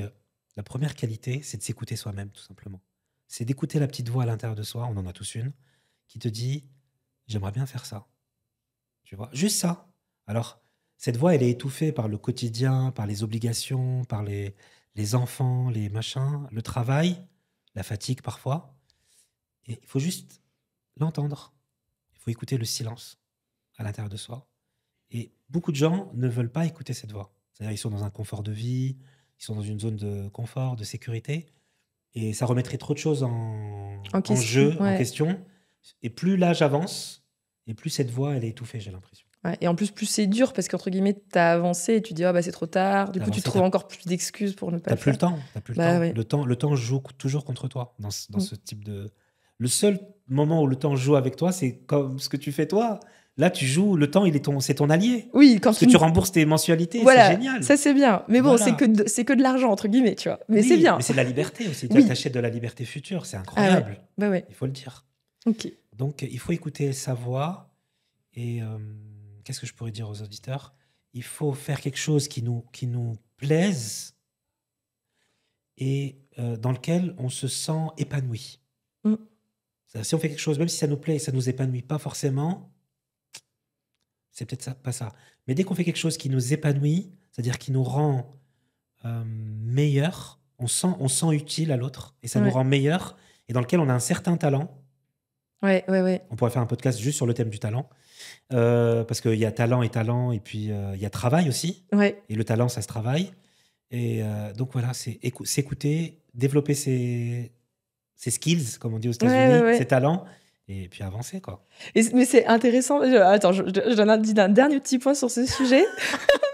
la première qualité, c'est de s'écouter soi-même, tout simplement. C'est d'écouter la petite voix à l'intérieur de soi, on en a tous une, qui te dit « j'aimerais bien faire ça ». Tu vois, juste ça. Alors, cette voix, elle est étouffée par le quotidien, par les obligations, par les enfants, les machins, le travail, la fatigue parfois. Et il faut juste l'entendre. Il faut écouter le silence à l'intérieur de soi. Et beaucoup de gens ne veulent pas écouter cette voix. C'est-à-dire ils sont dans un confort de vie, ils sont dans une zone de confort, de sécurité, et ça remettrait trop de choses en jeu, en question. Et plus l'âge avance, et plus cette voix, elle est étouffée, j'ai l'impression. Ouais, et en plus c'est dur, parce qu'entre guillemets, t'as avancé, et tu dis, bah, c'est trop tard. Du coup, tu trouves encore plus d'excuses pour ne pas le faire. T'as plus le temps. Ouais. Le temps joue toujours contre toi dans ce type de... Le seul moment où le temps joue avec toi, c'est comme ce que tu fais toi. Là, tu joues, le temps, c'est ton allié. Oui, parce que tu rembourses tes mensualités, voilà, c'est génial. Ça, c'est bien. Mais bon, c'est que de l'argent, entre guillemets, tu vois. Mais oui, c'est bien. Mais c'est de la liberté aussi. Tu achètes de la liberté future, c'est incroyable. Ouais. Il faut le dire. Ok. Donc, il faut écouter sa voix. Et qu'est-ce que je pourrais dire aux auditeurs ? Il faut faire quelque chose qui nous plaise et dans lequel on se sent épanoui. Si on fait quelque chose, même si ça nous plaît et ça ne nous épanouit pas forcément, c'est peut-être pas ça. Mais dès qu'on fait quelque chose qui nous épanouit, c'est-à-dire qui nous rend meilleur, on sent utile à l'autre et ça nous rend meilleur et dans lequel on a un certain talent. Ouais. On pourrait faire un podcast juste sur le thème du talent. Parce qu'il y a talent et puis il y a travail aussi. Ouais. Et le talent, ça se travaille. Et donc voilà, c'est s'écouter, développer ses skills, comme on dit aux États-Unis, ses talents, et puis avancer, quoi. Mais c'est intéressant. Attends, je donne un dernier petit point sur ce sujet,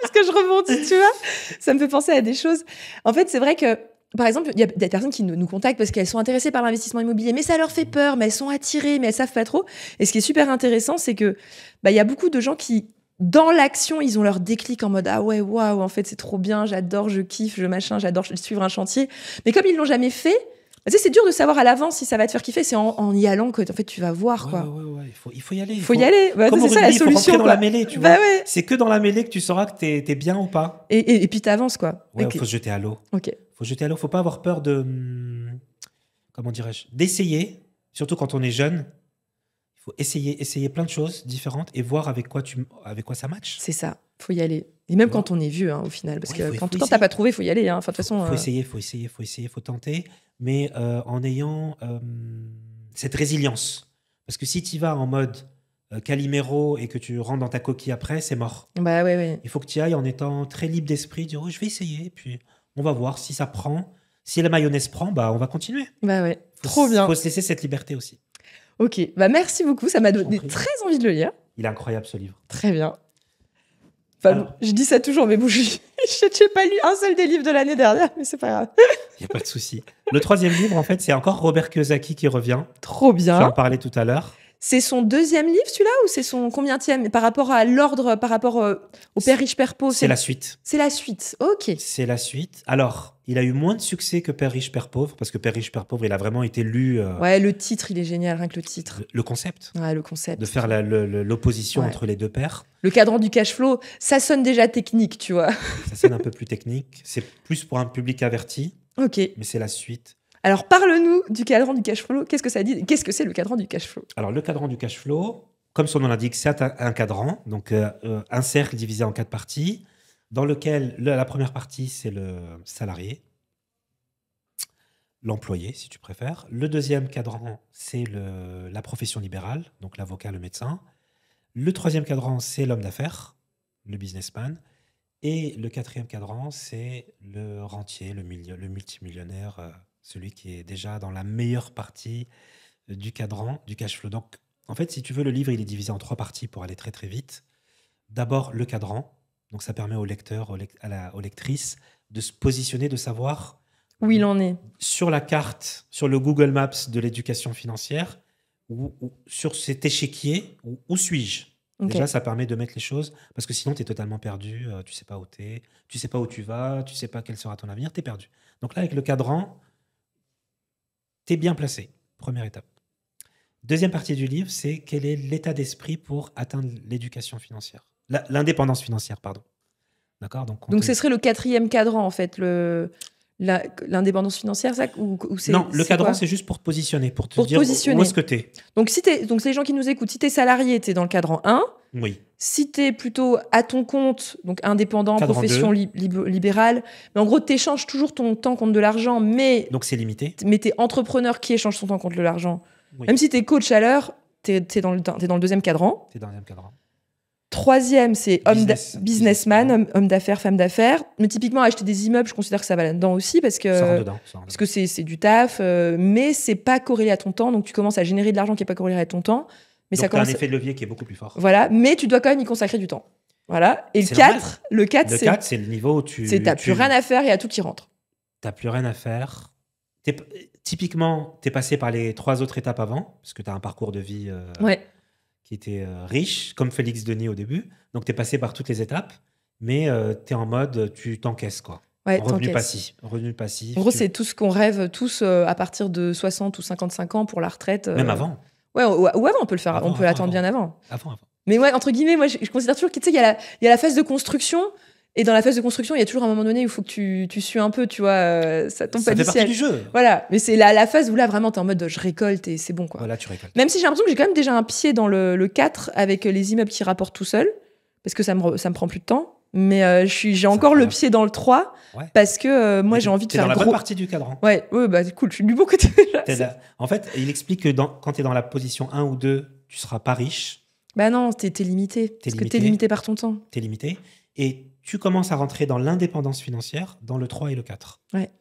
parce que je rebondis, tu vois. Ça me fait penser à des choses. En fait, c'est vrai que, par exemple, il y a des personnes qui nous contactent parce qu'elles sont intéressées par l'investissement immobilier, mais ça leur fait peur, mais elles sont attirées, mais elles savent pas trop. Et ce qui est super intéressant, c'est que il y a beaucoup de gens qui, dans l'action, ils ont leur déclic en mode « Ah ouais, waouh, en fait, c'est trop bien, j'adore, je kiffe, j'adore suivre un chantier. » Mais comme ils l'ont jamais fait, tu sais, c'est dur de savoir à l'avance si ça va te faire kiffer. C'est en y allant que en fait, tu vas voir, quoi. Ouais. Il faut y aller. Il faut y aller. Bah, c'est ça la solution. Il faut rentrer dans la mêlée, tu vois. Ouais. C'est que dans la mêlée que tu sauras que t'es bien ou pas. Et puis t'avances, quoi. Ouais, faut se jeter à l'eau. Ok. Faut se jeter à l'eau. Faut pas avoir peur de... Comment dirais-je ? D'essayer, surtout quand on est jeune. Il faut essayer plein de choses différentes et voir avec quoi ça match. C'est ça. Faut y aller. Et même quand on est vieux, au final. Parce que quand t'as pas trouvé, faut y aller. Enfin, de toute façon. Faut essayer, faut tenter. Mais en ayant cette résilience. Parce que si tu vas en mode Calimero et que tu rentres dans ta coquille après, c'est mort. Bah ouais. Il faut que tu y ailles en étant très libre d'esprit, dire je vais essayer, puis on va voir si ça prend. Si la mayonnaise prend, on va continuer. Bah ouais. Trop bien. Il faut se laisser cette liberté aussi. Ok, merci beaucoup, ça m'a donné très envie de le lire. Il est incroyable ce livre. Très bien. Enfin, je dis ça toujours, mais bon, je n'ai pas lu un seul des livres de l'année dernière, mais c'est pas grave. Il n'y a pas de souci. Le troisième livre, en fait, c'est encore Robert Kiyosaki qui revient. Trop bien. Je vais en parler tout à l'heure. C'est son deuxième livre, celui-là, ou c'est son combienième par rapport à l'ordre, par rapport au Père riche, Père pauvre? C'est la suite. C'est la suite, ok. C'est la suite. Alors, il a eu moins de succès que Père riche, Père pauvre, parce que Père riche, Père pauvre, il a vraiment été lu. Ouais, le titre, il est génial, rien que le titre. Le concept. Ouais, le concept. De faire l'opposition entre les deux pères. Le cadran du cash flow, ça sonne déjà technique, tu vois. Ça sonne un peu plus technique. C'est plus pour un public averti. Ok. Mais c'est la suite. Alors, parle-nous du cadran du cash flow. Qu'est-ce que ça dit? Qu'est-ce que c'est le cadran du cash flow? Alors, le cadran du cash flow, comme son nom l'indique, c'est un cadran, donc un cercle divisé en 4 parties, dans lequel la première partie, c'est le salarié, l'employé, si tu préfères. Le deuxième cadran, c'est la profession libérale, donc l'avocat, le médecin. Le troisième cadran, c'est l'homme d'affaires, le businessman. Et le quatrième cadran, c'est le rentier, le multimillionnaire, celui qui est déjà dans la meilleure partie du cadran du cash flow. Donc, en fait, si tu veux, le livre, il est divisé en 3 parties pour aller très, très vite. D'abord, le cadran. Donc, ça permet au lecteur, aux lectrices, de se positionner, de savoir où il en est. Sur la carte, sur le Google Maps de l'éducation financière, ou sur cet échiquier, où suis-je? Okay. Déjà, ça permet de mettre les choses, parce que sinon, tu es totalement perdu, tu ne sais pas où tu es, tu ne sais pas où tu vas, tu ne sais pas quel sera ton avenir, tu es perdu. Donc là, avec le cadran, tu es bien placé. Première étape. Deuxième partie du livre, c'est quel est l'état d'esprit pour atteindre l'éducation financière. L'indépendance financière, pardon. D'accord? Donc ce serait le quatrième cadran, en fait, l'indépendance financière, ça ou Non, le cadran, c'est juste pour te positionner, pour te dire où est-ce que tu es. Donc, donc, les gens qui nous écoutent, si tu es salarié, tu es dans le cadran 1. Oui. Si tu es plutôt à ton compte, donc indépendant, cadran profession libérale, mais en gros, tu échanges toujours ton temps contre de l'argent, mais. Donc, c'est limité. Mais tu es entrepreneur qui échange son temps contre de l'argent. Oui. Même si tu es coach à l'heure, tu es dans le deuxième cadran. Tu es dans le deuxième cadran. Troisième, c'est businessman, homme d'affaires, femme d'affaires. Mais typiquement, acheter des immeubles, je considère que ça va là-dedans aussi parce que c'est du taf, mais c'est pas corrélé à ton temps. Donc, tu commences à générer de l'argent qui n'est pas corrélé à ton temps. Mais donc, tu as un effet de levier qui est beaucoup plus fort. Voilà, mais tu dois quand même y consacrer du temps. Voilà. Et le 4, c'est le niveau où tu n'as plus rien à faire, il y a tout qui rentre. Tu n'as plus rien à faire. Typiquement, tu es passé par les 3 autres étapes avant, parce que tu as un parcours de vie qui était riche, comme Félix Denis au début. Donc, tu es passé par toutes les étapes, mais tu es en mode, tu t'encaisses, quoi. Ouais, revenu passif. En gros, c'est tout ce qu'on rêve tous à partir de 60 ou 55 ans pour la retraite. Même avant. Ouais, ou avant, on peut le faire. On peut l'attendre bien avant. Avant. Mais ouais, entre guillemets, moi, je considère toujours qu'il y a la phase de construction. Et dans la phase de construction, il y a toujours un moment donné où il faut que tu sues un peu, tu vois, ça tombe pas du ciel. Ça fait partie du jeu. Voilà, mais c'est la phase où là, vraiment, t'es en mode je récolte et c'est bon, quoi. Voilà, tu récoltes. Même si j'ai l'impression que j'ai quand même déjà un pied dans le 4 avec les immeubles qui rapportent tout seul, parce que ça me prend plus de temps. Mais j'ai encore le pied dans le 3, parce que moi, j'ai envie de faire dans la bonne partie du cadran. Ouais, bah c'est cool, je suis du bon côté déjà. En fait, il explique que quand tu es dans la position 1 ou 2, tu seras pas riche. Bah non, t'es limité. Parce que t'es limité par ton temps. T'es limité. Et tu commences à rentrer dans l'indépendance financière dans le 3 et le 4. Ouais.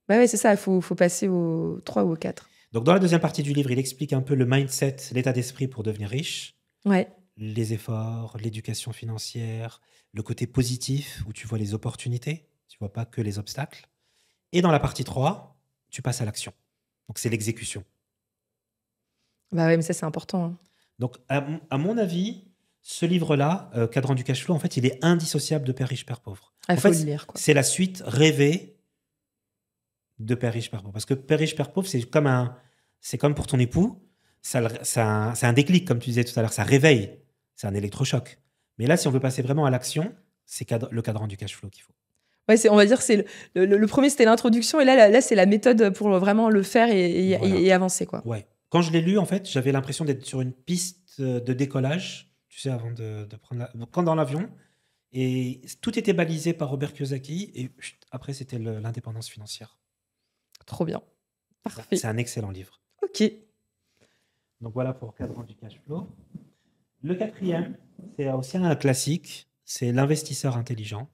Bah ouais, c'est ça, il faut passer au 3 ou au 4. Donc, dans la deuxième partie du livre, il explique un peu le mindset, l'état d'esprit pour devenir riche. Ouais. Les efforts, l'éducation financière, le côté positif où tu vois les opportunités, tu vois pas que les obstacles. Et dans la partie 3, tu passes à l'action. Donc, c'est l'exécution. Bah ouais, mais ça, c'est important. Hein. Donc, à mon avis, ce livre-là, Cadran du cash flow, en fait, il est indissociable de Père riche, Père pauvre. Il faut le lire, quoi. C'est la suite rêvée de Père riche, Père pauvre. Parce que Père riche, Père pauvre, c'est comme pour ton époux. C'est un déclic, comme tu disais tout à l'heure. Ça réveille. C'est un électrochoc. Mais là, si on veut passer vraiment à l'action, c'est le cadran du cash flow qu'il faut. Ouais, on va dire que c'est le premier, c'était l'introduction. Et là c'est la méthode pour vraiment le faire et avancer, quoi. Ouais. Quand je l'ai lu, en fait, j'avais l'impression d'être sur une piste de décollage, tu sais, avant de prendre quand dans l'avion. Et tout était balisé par Robert Kiyosaki. Et après, c'était l'indépendance financière. Trop bien. Parfait. C'est un excellent livre. Ok. Donc voilà pour Cadran du cash flow. Le 4e, c'est aussi un classique. C'est L'investisseur intelligent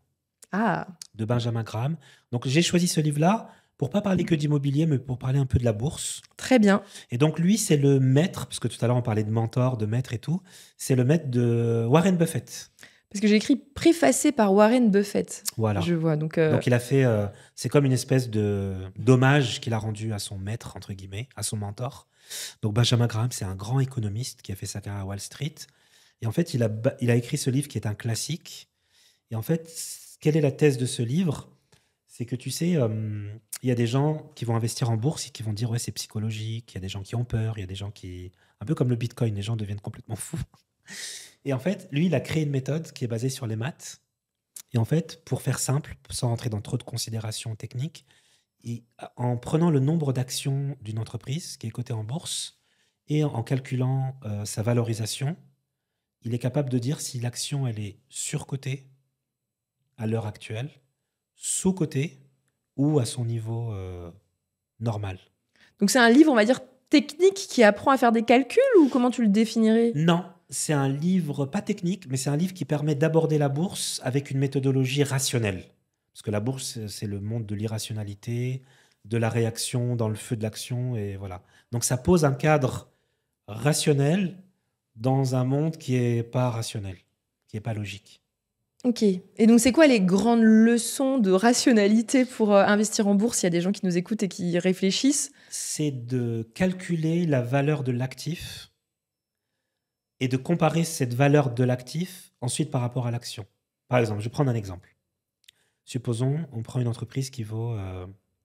de Benjamin Graham. Donc j'ai choisi ce livre-là pour pas parler que d'immobilier, mais pour parler un peu de la bourse. Très bien. Et donc lui, c'est le maître, parce que tout à l'heure on parlait de mentor, de maître et tout. C'est le maître de Warren Buffett. Parce que j'ai écrit préfacé par Warren Buffett. Voilà. Je vois. Donc il a fait, c'est comme une espèce d'hommage qu'il a rendu à son maître, entre guillemets, à son mentor. Donc Benjamin Graham, c'est un grand économiste qui a fait sa carrière à Wall Street. Et en fait, il a écrit ce livre qui est un classique. Et en fait, quelle est la thèse de ce livre? C'est que tu sais, il y a des gens qui vont investir en bourse et qui vont dire ouais, c'est psychologique. Il y a des gens qui ont peur. Il y a des gens qui, un peu comme le Bitcoin, les gens deviennent complètement fous. Et en fait, lui, il a créé une méthode qui est basée sur les maths. Et en fait, pour faire simple, sans rentrer dans trop de considérations techniques, en prenant le nombre d'actions d'une entreprise qui est cotée en bourse et en calculant sa valorisation, il est capable de dire si l'action elle est surcotée à l'heure actuelle, sous-cotée ou à son niveau normal. Donc c'est un livre, on va dire, technique qui apprend à faire des calculs ou comment tu le définirais? Non, c'est un livre pas technique, mais c'est un livre qui permet d'aborder la bourse avec une méthodologie rationnelle. Parce que la bourse, c'est le monde de l'irrationalité, de la réaction dans le feu de l'action, et voilà. Donc ça pose un cadre rationnel dans un monde qui est pas rationnel, qui est pas logique. Ok. Et donc c'est quoi les grandes leçons de rationalité pour investir en bourse? Il y a des gens qui nous écoutent et qui réfléchissent. C'est de calculer la valeur de l'actif et de comparer cette valeur de l'actif ensuite par rapport à l'action. Par exemple, je vais prendre un exemple. Supposons, on prend une entreprise qui vaut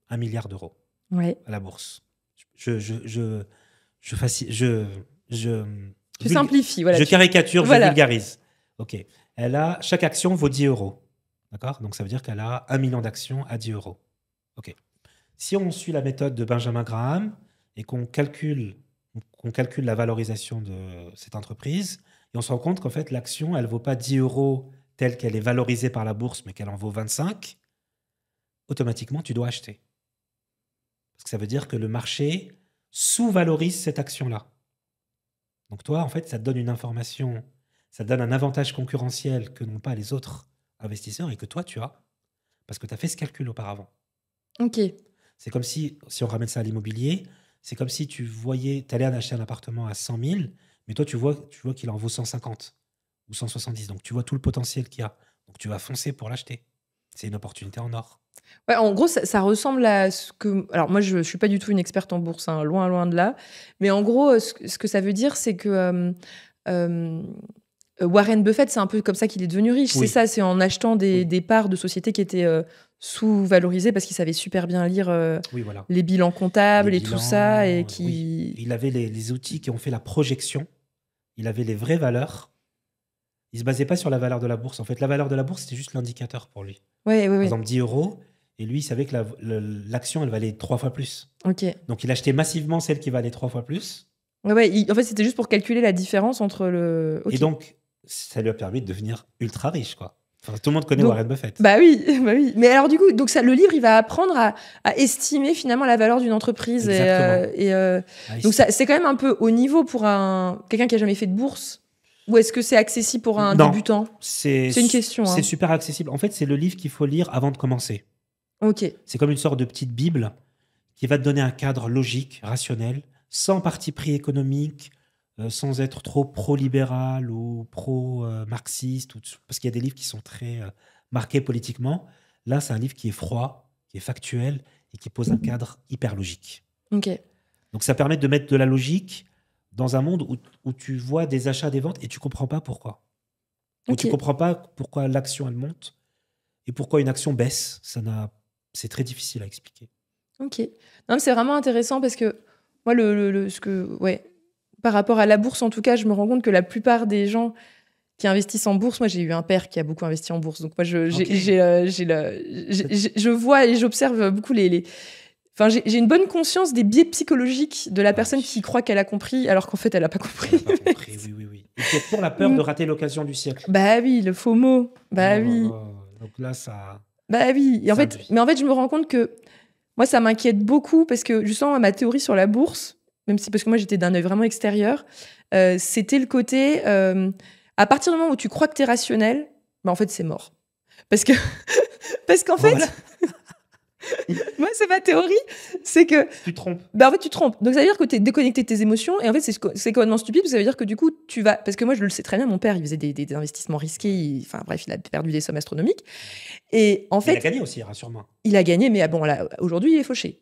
1 milliard d'euros Ouais. à la bourse. Je simplifie, voilà. Je caricature, Voilà. je vulgarise. Ok. Chaque action vaut 10 euros. D'accord? Donc ça veut dire qu'elle a 1 million d'actions à 10 euros. Ok. Si on suit la méthode de Benjamin Graham et qu'on calcule la valorisation de cette entreprise, et on se rend compte qu'en fait, l'action, elle ne vaut pas 10 euros telle qu'elle est valorisée par la bourse, mais qu'elle en vaut 25, automatiquement, tu dois acheter. Parce que ça veut dire que le marché sous-valorise cette action-là. Donc toi, en fait, ça te donne une information, ça te donne un avantage concurrentiel que n'ont pas les autres investisseurs et que toi, tu as, parce que tu as fait ce calcul auparavant. Ok. C'est comme si on ramène ça à l'immobilier, c'est comme si tu allais acheter un appartement à 100 000, mais toi, tu vois qu'il en vaut 150 ou 170. Donc, tu vois tout le potentiel qu'il y a. Donc, tu vas foncer pour l'acheter. C'est une opportunité en or. Ouais, en gros, ça ressemble à ce que... Alors, moi, je ne suis pas du tout une experte en bourse, hein, loin, loin de là. Mais en gros, ce que ça veut dire, c'est que Warren Buffett, c'est un peu comme ça qu'il est devenu riche. Oui. C'est ça, c'est en achetant des parts de sociétés qui étaient sous-valorisées parce qu'il savait super bien lire voilà. les bilans comptables les et bilans, tout ça. Et oui. Il avait les outils qui ont fait la projection. Il avait les vraies valeurs. Il ne se basait pas sur la valeur de la bourse. En fait, la valeur de la bourse, c'était juste l'indicateur pour lui. Ouais. Par exemple, 10 euros. Et lui, il savait que l'action, elle valait 3 fois plus. Ok. Donc, il achetait massivement celle qui valait 3 fois plus. Ouais, en fait, c'était juste pour calculer la différence entre le... Okay. Et donc, ça lui a permis de devenir ultra riche, quoi. Enfin, tout le monde connaît Warren Buffett. Bah oui. Mais alors, du coup, le livre, il va apprendre à estimer finalement la valeur d'une entreprise. Exactement. Donc, c'est quand même un peu haut niveau pour quelqu'un qui n'a jamais fait de bourse. Ou est-ce que c'est accessible pour un débutant? C'est une question. C'est super accessible. En fait, c'est le livre qu'il faut lire avant de commencer. Ok. C'est comme une sorte de petite Bible qui va te donner un cadre logique, rationnel, sans parti pris économique, sans être trop pro-libéral ou pro-marxiste, parce qu'il y a des livres qui sont très marqués politiquement. Là, c'est un livre qui est froid, qui est factuel et qui pose un cadre hyper logique. Ok. Donc, ça permet de mettre de la logique dans un monde où tu vois des achats, des ventes et tu ne comprends pas pourquoi. Où tu ne comprends pas pourquoi l'action, elle monte et pourquoi une action baisse. C'est très difficile à expliquer. Ok. Non, mais c'est vraiment intéressant parce que moi, par rapport à la bourse, en tout cas, je me rends compte que la plupart des gens qui investissent en bourse, moi, j'ai eu un père qui a beaucoup investi en bourse. Donc, moi, je vois et j'observe beaucoup Enfin, j'ai une bonne conscience des biais psychologiques de la personne qui croit qu'elle a compris, alors qu'en fait, elle n'a pas compris. Oui. Et qui a toujours la peur de rater l'occasion du siècle. Bah oui, le FOMO. Bah oui. Donc là, ça... Bah oui. Et en fait, je me rends compte que moi, ça m'inquiète beaucoup parce que, justement, ma théorie sur la bourse, même si parce que moi, j'étais d'un œil vraiment extérieur, c'était le côté... à partir du moment où tu crois que tu es rationnel, bah en fait, c'est mort. Parce qu'en fait... Moi, c'est ma théorie, c'est que Tu te trompes. en fait, tu te trompes. Donc, ça veut dire que tu es déconnecté de tes émotions. Et en fait, c'est complètement stupide. Parce que ça veut dire que du coup, tu vas. Parce que moi, je le sais très bien, mon père, il faisait des investissements risqués. Enfin, bref, il a perdu des sommes astronomiques. Et en Il a fait, gagné aussi, rassure-moi. il a gagné. Mais bon, là, aujourd'hui, il est fauché.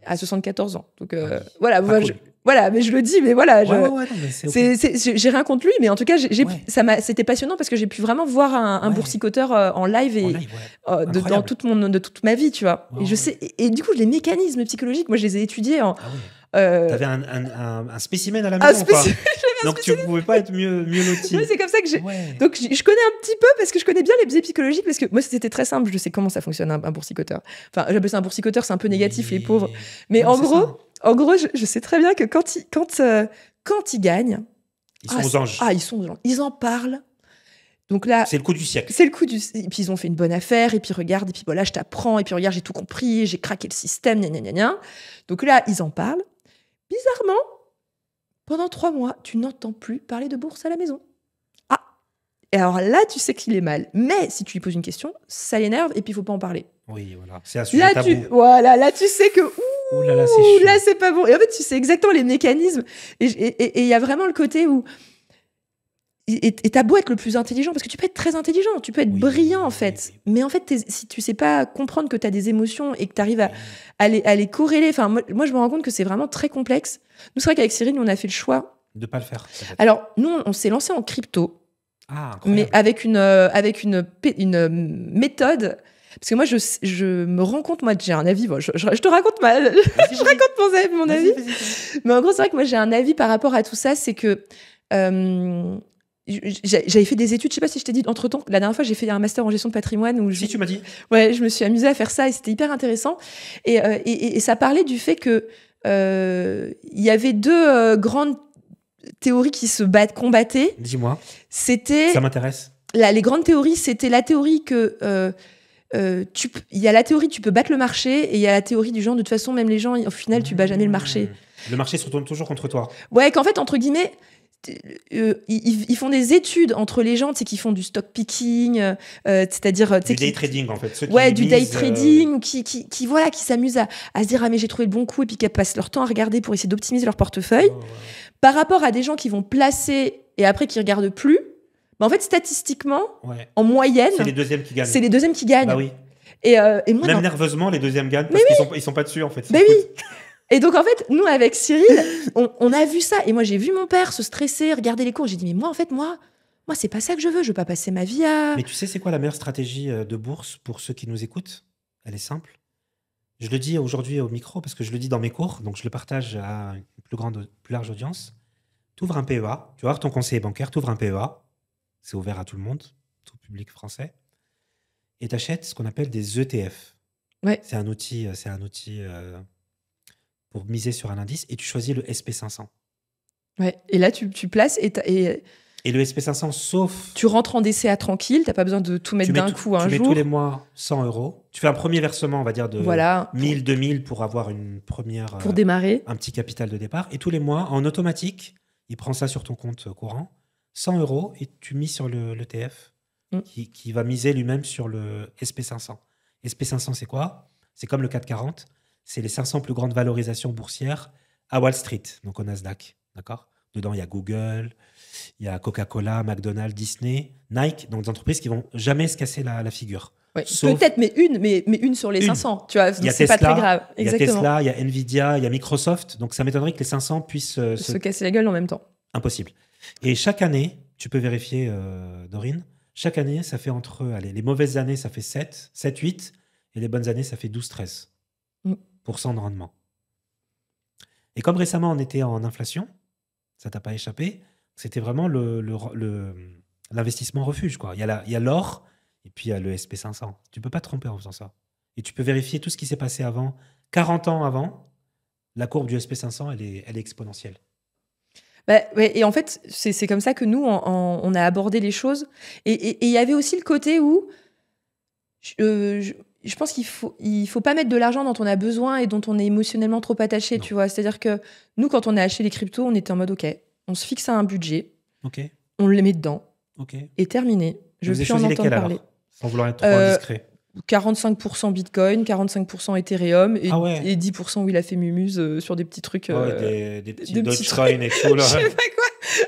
Ah, À 74 ans. Donc, oui. voilà. Pas Moi, cool. voilà, mais je le dis, mais voilà. Ouais, non, mais c'est ok. J'ai rien contre lui, mais en tout cas, Ouais. c'était passionnant parce que j'ai pu vraiment voir un Ouais. boursicoteur en live En et live, ouais. dans Incroyable. de toute ma vie, tu vois. Ouais, Et je ouais. sais, et du coup, les mécanismes psychologiques, moi, je les ai étudiés en. Ah ouais. euh, T'avais un spécimen à la un maison, quoi. spécimen. Donc tu pouvais pas être mieux loti. Ouais, c'est comme ça que j'ai. Ouais. Donc, je connais un petit peu parce que je connais bien les biais psychologiques parce que moi, c'était très simple. Je sais comment ça fonctionne un boursicoteur. Enfin, j'appelle ça un boursicoteur, c'est un peu négatif, les pauvres. Mais Non, en c'est gros, ça. je sais très bien que quand ils gagnent, Ils sont aux anges. ils sont aux anges. Ils en parlent. Donc là, C'est le coup du siècle. c'est le coup du. Et puis ils ont fait une bonne affaire, et puis regarde, et puis voilà, je t'apprends, et puis regarde, j'ai tout compris, j'ai craqué le système, gna gna gna gna. Donc là, ils en parlent. Bizarrement, pendant 3 mois, tu n'entends plus parler de bourse à la maison. Ah. Et alors là, tu sais qu'il est mal. Mais si tu lui poses une question, ça l'énerve, et puis il faut pas en parler. Oui, voilà. C'est un sujet tabou. Là, tu sais que. Ouh là là, c'est chaud. Là, c'est pas bon. Et en fait, tu sais exactement les mécanismes. Et il y a vraiment le côté où. Et t'as beau être le plus intelligent, parce que tu peux être très intelligent, tu peux être Oui, brillant en oui, fait. oui. Mais en fait, si tu sais pas comprendre que tu as des émotions et que tu arrives à les corréler, enfin, moi, je me rends compte que c'est vraiment très complexe. Nous, c'est vrai qu'avec Cyril, nous, on a fait le choix. De pas le faire. peut-être. Alors, nous, on s'est lancé en crypto, Ah, mais incroyable. avec une méthode. Parce que moi, je me rends compte, moi, j'ai un avis. Bon, je te raconte Vas-y, je vas-y. raconte mon avis. Vas-y. Mais en gros, c'est vrai que moi, j'ai un avis par rapport à tout ça, c'est que j'avais fait des études, je sais pas si je t'ai dit entre-temps, la dernière fois, j'ai fait un master en gestion de patrimoine où Si tu m'as dit. je me suis amusée à faire ça et c'était hyper intéressant. Et ça parlait du fait que il y avait deux grandes théories qui combattaient. Dis-moi. C'était Ça m'intéresse. les grandes théories, c'était la théorie que il y a la théorie tu peux battre le marché et il y a la théorie du genre de toute façon même les gens au final tu bats jamais le marché. Le marché se retourne toujours contre toi. Ouais, qu'en fait entre guillemets ils font des études entre les gens, tu sais, qui font du stock picking, c'est-à-dire Du day trading, en fait. Ceux qui du day misent, trading ou qui voilà, qui s'amusent à se dire ah mais j'ai trouvé le bon coup et puis qui passent leur temps à regarder pour essayer d'optimiser leur portefeuille par rapport à des gens qui vont placer et après qui regardent plus. Mais en fait, statistiquement, en moyenne, c'est les deuxièmes qui gagnent. C'est les deuxièmes qui gagnent. Bah oui. Et moi, même nerveusement, les deuxièmes gagnent parce qu'ils sont pas dessus, en fait. Mais oui. Et donc, en fait, nous, avec Cyril, on a vu ça. Et moi, j'ai vu mon père se stresser, regarder les cours. J'ai dit, mais moi, en fait, moi, c'est pas ça que je veux. Je veux pas passer ma vie à... Mais tu sais, c'est quoi la meilleure stratégie de bourse pour ceux qui nous écoutent? Elle est simple. Je le dis aujourd'hui au micro parce que je le dis dans mes cours, donc je le partage à une plus large audience. Tu ouvres un PEA, tu vas voir ton conseiller bancaire, tu ouvres un PEA, c'est ouvert à tout le monde, tout public français, et tu achètes ce qu'on appelle des ETF. Ouais. C'est un outil pour miser sur un indice, et tu choisis le SP500. Ouais. Et là, tu places et le SP500, sauf... Tu rentres en DCA tranquille, t'as pas besoin de tout mettre d'un coup un jour. Tu mets tous les mois 100 €. Tu fais un premier versement, on va dire, de 1000, 2000 pour avoir une première... Pour démarrer. Un petit capital de départ. Et tous les mois, en automatique, il prend ça sur ton compte courant, 100 €, et tu mises sur l'ETF qui va miser lui-même sur le SP500. SP500, c'est quoi? C'est comme le CAC 40. C'est les 500 plus grandes valorisations boursières à Wall Street, donc au Nasdaq. D'accord? Dedans, il y a Google, il y a Coca-Cola, McDonald's, Disney, Nike, donc des entreprises qui vont jamais se casser la figure. Ouais, peut-être, mais une sur les 500, tu vois, c'est pas très grave. Il y a Tesla, il y a Nvidia, il y a Microsoft, donc ça m'étonnerait que les 500 puissent se casser la gueule en même temps. Impossible. Et chaque année, tu peux vérifier, Dorine, chaque année, ça fait les mauvaises années, ça fait 7, 8, et les bonnes années, ça fait 12, 13% de rendement. Et comme récemment, on était en inflation, ça t'a pas échappé, c'était vraiment l'investissement refuge, quoi. Il y a l'or et puis il y a le SP500. Tu peux pas te tromper en faisant ça. Et tu peux vérifier tout ce qui s'est passé avant. 40 ans avant, la courbe du SP500, elle est exponentielle. Bah, ouais, et en fait, c'est comme ça que nous, on a abordé les choses. Et il y avait aussi le côté où je pense qu'il faut pas mettre de l'argent dont on a besoin et dont on est émotionnellement trop attaché, tu vois. C'est-à-dire que nous, quand on a acheté les cryptos, on était en mode, OK, on se fixe à un budget, on le met dedans, et terminé. Je veux plus en entendre parler. Sans vouloir être trop indiscret. 45% Bitcoin, 45% Ethereum et, Ah ouais. et 10% où il a fait mumuse sur des petits trucs. Ah ouais, des petits des petits Dogecoin et tout. Je Là. sais pas quoi.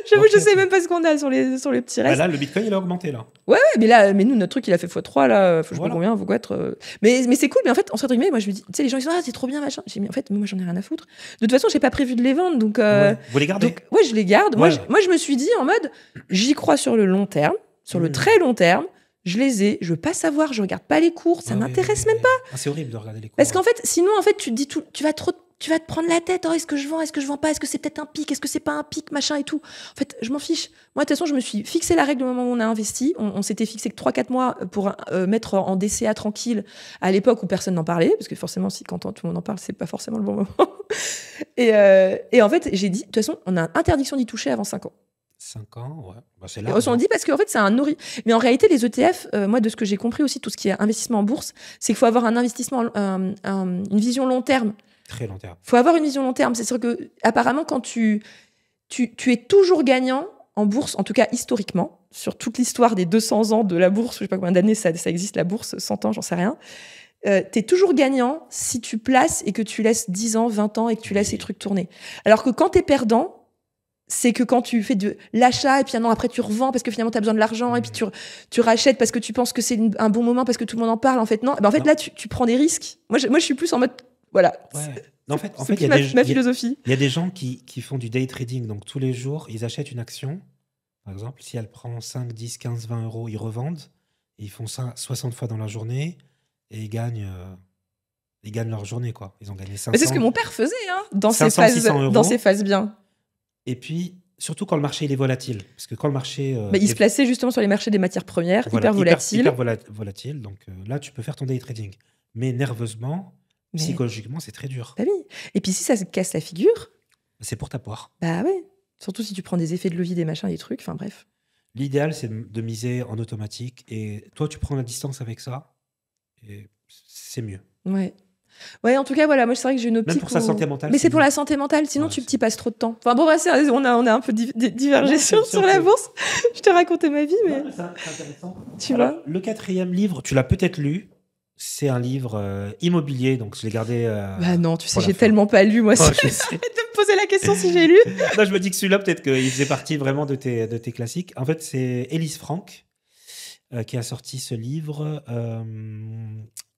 J'avoue, Ok, je sais ok. même pas ce qu'on a sur les petits Bah restes. là, le Bitcoin, il a augmenté, là. Ouais, mais là, mais nous, notre truc, il a fait x3, là. Je sais pas Voilà. combien, faut quoi être. Mais c'est cool, mais en fait, entre guillemets, moi, je me dis, tu sais, les gens, ils disent, ah, c'est trop bien, machin. J'ai dit, mais en fait, moi, j'en ai rien à foutre. De toute façon, j'ai pas prévu de les vendre, donc. Ouais. Vous les gardez? Ouais, je les garde. Ouais. Moi, je me suis dit, en mode, j'y crois sur le long terme, sur le très long terme. Je les ai, je veux pas savoir, je regarde pas les cours, ça m'intéresse même pas. Ah, c'est horrible de regarder les cours. Parce qu'en fait, sinon, en fait, tu te dis tout, tu vas te prendre la tête. Oh, est-ce que je vends pas? Est-ce que c'est peut-être un pic? Est-ce que c'est pas un pic, machin et tout? En fait, je m'en fiche. Moi, de toute façon, je me suis fixé la règle au moment où on a investi. On s'était fixé que 3-4 mois pour mettre en DCA tranquille à l'époque où personne n'en parlait. Parce que forcément, si quand tout le monde en parle, c'est pas forcément le bon moment. Et en fait, j'ai dit, de toute façon, on a interdiction d'y toucher avant 5 ans. 5 ans, ouais. Bah, c'est Et large. on dit parce qu'en fait, c'est un Mais en réalité, les ETF, moi, de ce que j'ai compris aussi, tout ce qui est investissement en bourse, c'est qu'il faut avoir un investissement, une vision long terme. Très long terme. Il faut avoir une vision long terme. C'est sûr que, apparemment, quand tu es toujours gagnant en bourse, en tout cas historiquement, sur toute l'histoire des 200 ans de la bourse, je sais pas combien d'années ça existe, la bourse, 100 ans, j'en sais rien. Tu es toujours gagnant si tu places et que tu laisses 10 ans, 20 ans et que tu laisses les trucs tourner. Alors que quand tu es perdant, c'est que quand tu fais de l'achat et puis un an après tu revends parce que finalement tu as besoin de l'argent et puis tu rachètes parce que tu penses que c'est un bon moment parce que tout le monde en parle. En fait, non. Ben, en fait, là, tu prends des risques. Moi, je suis plus en mode. Voilà. Ouais. En fait, il y a ma philosophie. Il y a des gens qui font du day trading. Donc, tous les jours, ils achètent une action. Par exemple, si elle prend 5, 10, 15, 20 euros, ils revendent. Et ils font ça 60 fois dans la journée. Et ils gagnent leur journée, quoi. Ils ont gagné 500. Mais c'est ce que mon père faisait, hein, dans 500, ses phases bien. Et puis, surtout quand le marché il est volatile. Parce que quand le marché. Il se plaçait justement sur les marchés des matières premières, voilà, hyper volatiles. Hyper volatile. Donc là, tu peux faire ton day trading. Mais nerveusement, psychologiquement, c'est très dur. Bah oui. Et puis si ça se casse la figure. C'est pour ta poire. Bah ouais. Surtout si tu prends des effets de levier, des machins, des trucs. Enfin bref. L'idéal, c'est de miser en automatique. Et toi, tu prends la distance avec ça. Et c'est mieux. Ouais. Ouais, en tout cas, voilà, moi, c'est vrai que j'ai une optique. Même pour sa santé mentale. Mais c'est pour la santé mentale, sinon tu t'y passes trop de temps. Enfin bon, on a un peu divergé sur la bourse. Je te racontais ma vie, mais. C'est intéressant. Tu vois. Le 4e livre, tu l'as peut-être lu. C'est un livre immobilier, donc je l'ai gardé. Bah non, tu sais, j'ai tellement pas lu, moi. Arrête de me poser la question si j'ai lu. Non, je me dis que celui-là, peut-être qu'il faisait partie vraiment de tes classiques. En fait, c'est Élise Franck qui a sorti ce livre.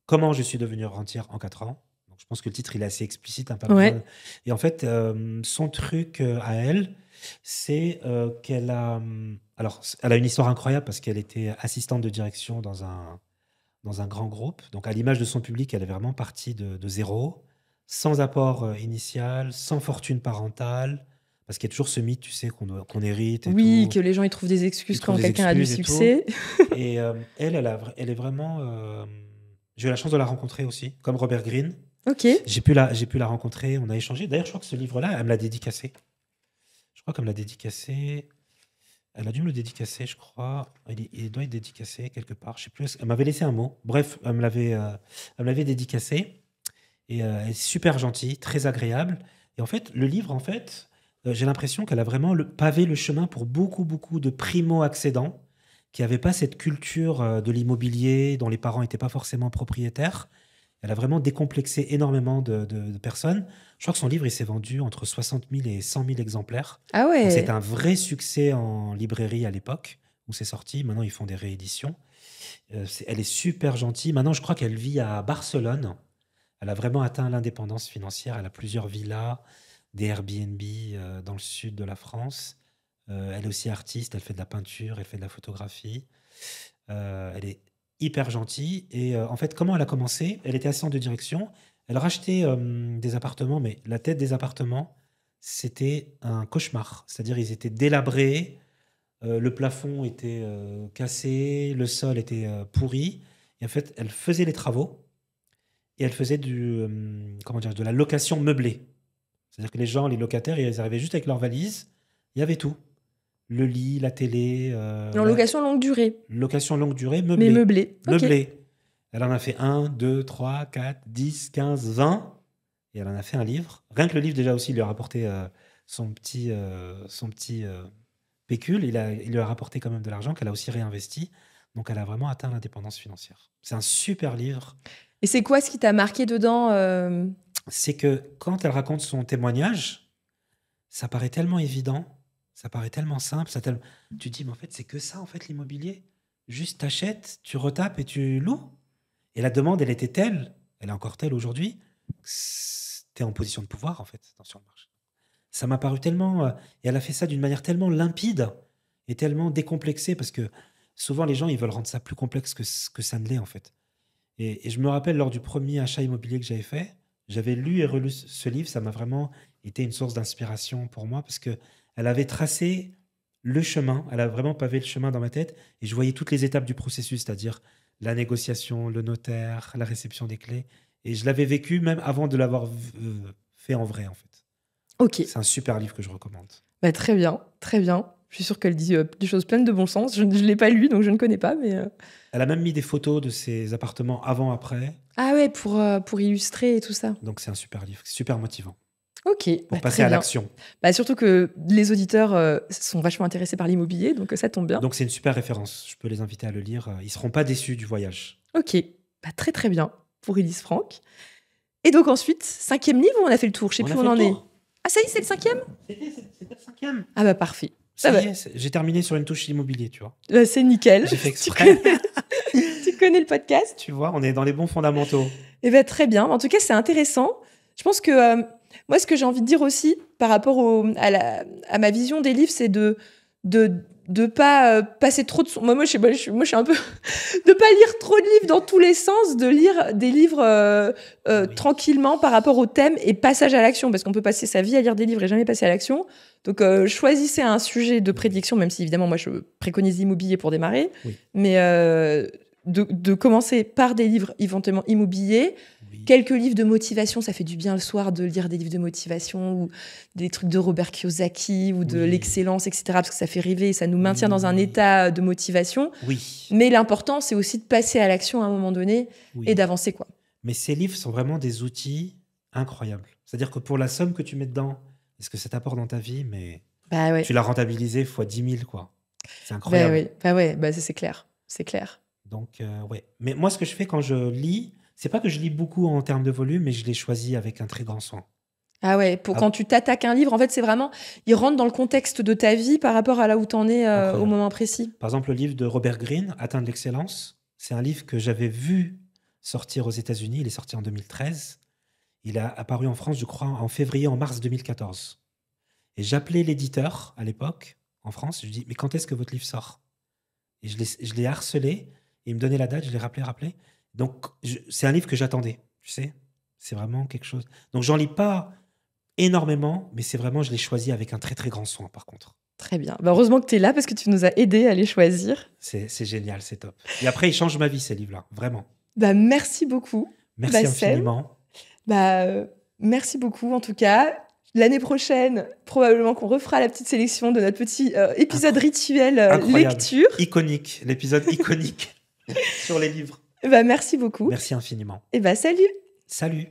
Comment je suis devenu rentière en 4 ans. Donc, je pense que le titre, il est assez explicite. Hein, Et en fait, son truc à elle, c'est qu'elle a... Alors, elle a une histoire incroyable parce qu'elle était assistante de direction dans un grand groupe. Donc, à l'image de son public, elle est vraiment partie de zéro, sans apport initial, sans fortune parentale. Parce qu'il y a toujours ce mythe, tu sais, qu'on hérite. Oui, tout. Que les gens ils trouvent des excuses quand quelqu'un a du succès. Et elle est vraiment... J'ai eu la chance de la rencontrer aussi, comme Robert Greene. Ok. J'ai pu la rencontrer, on a échangé. D'ailleurs, je crois que ce livre-là, elle me l'a dédicacé. Je crois qu'elle me l'a dédicacé. Elle a dû me le dédicacer, je crois. Il doit être dédicacé quelque part. Je sais plus. Elle m'avait laissé un mot. Bref, elle me l'avait dédicacé. Et elle est super gentille, très agréable. Et en fait, le livre, j'ai l'impression qu'elle a vraiment pavé le chemin pour beaucoup, beaucoup de primo-accédants qui n'avaient pas cette culture de l'immobilier, dont les parents n'étaient pas forcément propriétaires. Elle a vraiment décomplexé énormément de personnes. Je crois que son livre, il s'est vendu entre 60 000 et 100 000 exemplaires. Ah ouais. C'est un vrai succès en librairie à l'époque où c'est sorti. Maintenant, ils font des rééditions. Elle est super gentille. Maintenant, je crois qu'elle vit à Barcelone. Elle a vraiment atteint l'indépendance financière. Elle a plusieurs villas, des Airbnb dans le sud de la France. Elle est aussi artiste, elle fait de la peinture, elle fait de la photographie. Elle est hyper gentille. Et en fait, comment elle a commencé? Elle était assistante de direction. Elle rachetait des appartements, mais la tête des appartements, c'était un cauchemar. C'est-à-dire, ils étaient délabrés, le plafond était cassé, le sol était pourri. Et en fait, elle faisait les travaux et elle faisait de la location meublée. C'est-à-dire que les locataires, ils arrivaient juste avec leurs valises. Il y avait tout. Le lit, la télé. En location longue durée. Location longue durée, meublée. Mais meublée. Meublée. Elle en a fait 1, 2, 3, 4, 10, 15, 20. Et elle en a fait un livre. Rien que le livre, déjà aussi, il lui a rapporté son petit pécule. Il lui a rapporté quand même de l'argent qu'elle a aussi réinvesti. Donc, elle a vraiment atteint l'indépendance financière. C'est un super livre. Et c'est quoi ce qui t'a marqué dedans C'est que quand elle raconte son témoignage, ça paraît tellement évident, ça paraît tellement simple, tu te dis, mais en fait, c'est que ça, en fait, l'immobilier. Juste, t'achètes, tu retapes et tu loues. Et la demande, elle était telle, elle est encore telle aujourd'hui, que t'es en position de pouvoir, en fait, sur le marché. Ça m'a paru tellement... et elle a fait ça d'une manière tellement limpide et tellement décomplexée, parce que souvent, les gens, ils veulent rendre ça plus complexe que ça ne l'est, en fait. Et je me rappelle, lors du premier achat immobilier que j'avais fait, j'avais lu et relu ce livre, ça m'a vraiment été une source d'inspiration pour moi, parce qu'elle avait tracé le chemin, elle a vraiment pavé le chemin dans ma tête, et je voyais toutes les étapes du processus, c'est-à-dire la négociation, le notaire, la réception des clés, et je l'avais vécu même avant de l'avoir fait en vrai, en fait. Ok, C'est un super livre que je recommande. bah, très bien, très bien. Je suis sûre qu'elle dit des choses pleines de bon sens. Je ne l'ai pas lu, donc je ne connais pas. Mais Elle a même mis des photos de ses appartements avant-après, ah ouais, pour illustrer et tout ça. donc c'est un super livre, super motivant, Ok, pour bah, passer très à bien. l'action. Bah, surtout que les auditeurs sont vachement intéressés par l'immobilier, donc ça tombe bien. Donc c'est une super référence, je peux les inviter à le lire, ils seront pas déçus du voyage. Ok, bah, très très bien pour Élise Franck. Et donc ensuite, 5e livre ou on a fait le tour? Je sais plus où on en est. Ah ça y est, c'est le 5e? C'était le 5e. Ah bah parfait. Ça Ah y est, j'ai terminé sur une touche immobilier, tu vois. Bah, c'est nickel. J'ai fait Tu exprès. tu connais le podcast? Tu vois, on est dans les bons fondamentaux. Eh ben, très bien. En tout cas, c'est intéressant. Je pense que moi, ce que j'ai envie de dire aussi par rapport à ma vision des livres, c'est de pas passer trop de... Moi, je suis un peu... de pas lire trop de livres dans tous les sens, de lire des livres Oui. tranquillement par rapport au thème et passage à l'action, parce qu'on peut passer sa vie à lire des livres et jamais passer à l'action. Donc, choisissez un sujet de prédilection, même si évidemment, moi, je préconise l'immobilier pour démarrer. Oui. Mais de commencer par des livres éventuellement immobiliers, Oui. quelques livres de motivation, ça fait du bien le soir de lire des livres de motivation ou des trucs de Robert Kiyosaki ou de Oui. l'excellence, etc. Parce que ça fait rêver et ça nous maintient dans un Oui. état de motivation. Oui. Mais l'important, c'est aussi de passer à l'action à un moment donné Oui. et d'avancer, quoi. Mais ces livres sont vraiment des outils incroyables. C'est-à-dire que pour la somme que tu mets dedans, est-ce que ça t'apporte dans ta vie, mais Bah ouais. tu l'as rentabilisé fois 10 000, quoi. C'est Bah incroyable. oui. Bah ouais, bah ça, c'est clair. C'est clair. Donc, ouais. Mais moi, ce que je fais quand je lis, c'est pas que je lis beaucoup en termes de volume, mais je les choisis avec un très grand soin. Ah ouais, pour Ah. quand tu t'attaques à un livre, en fait, c'est vraiment... Il rentre dans le contexte de ta vie par rapport à là où t'en es au Incroyable. moment précis. Par exemple, le livre de Robert Greene, Atteindre l'excellence, c'est un livre que j'avais vu sortir aux États-Unis. Il est sorti en 2013. Il a apparu en France, je crois, en février, en mars 2014. Et j'appelais l'éditeur à l'époque, en France, je lui dis, mais quand est-ce que votre livre sort? Et je l'ai harcelé, et il me donnait la date, je l'ai rappelé. Donc, c'est un livre que j'attendais, tu sais. C'est vraiment quelque chose. Donc, j'en lis pas énormément, mais c'est vraiment, je l'ai choisi avec un très, très grand soin, par contre. Très bien. Bah, heureusement que tu es là parce que tu nous as aidés à les choisir. C'est génial, c'est top. Et après, ils changent ma vie, ces livres-là, vraiment. Bah, merci beaucoup. Merci Bassem. infiniment. Bah, merci beaucoup en tout cas. L'année prochaine, probablement qu'on refera la petite sélection de notre petit épisode rituel Incroyable. lecture. Iconique, l'épisode iconique sur les livres. Bah, merci beaucoup. Merci infiniment. Et bah, salut. Salut.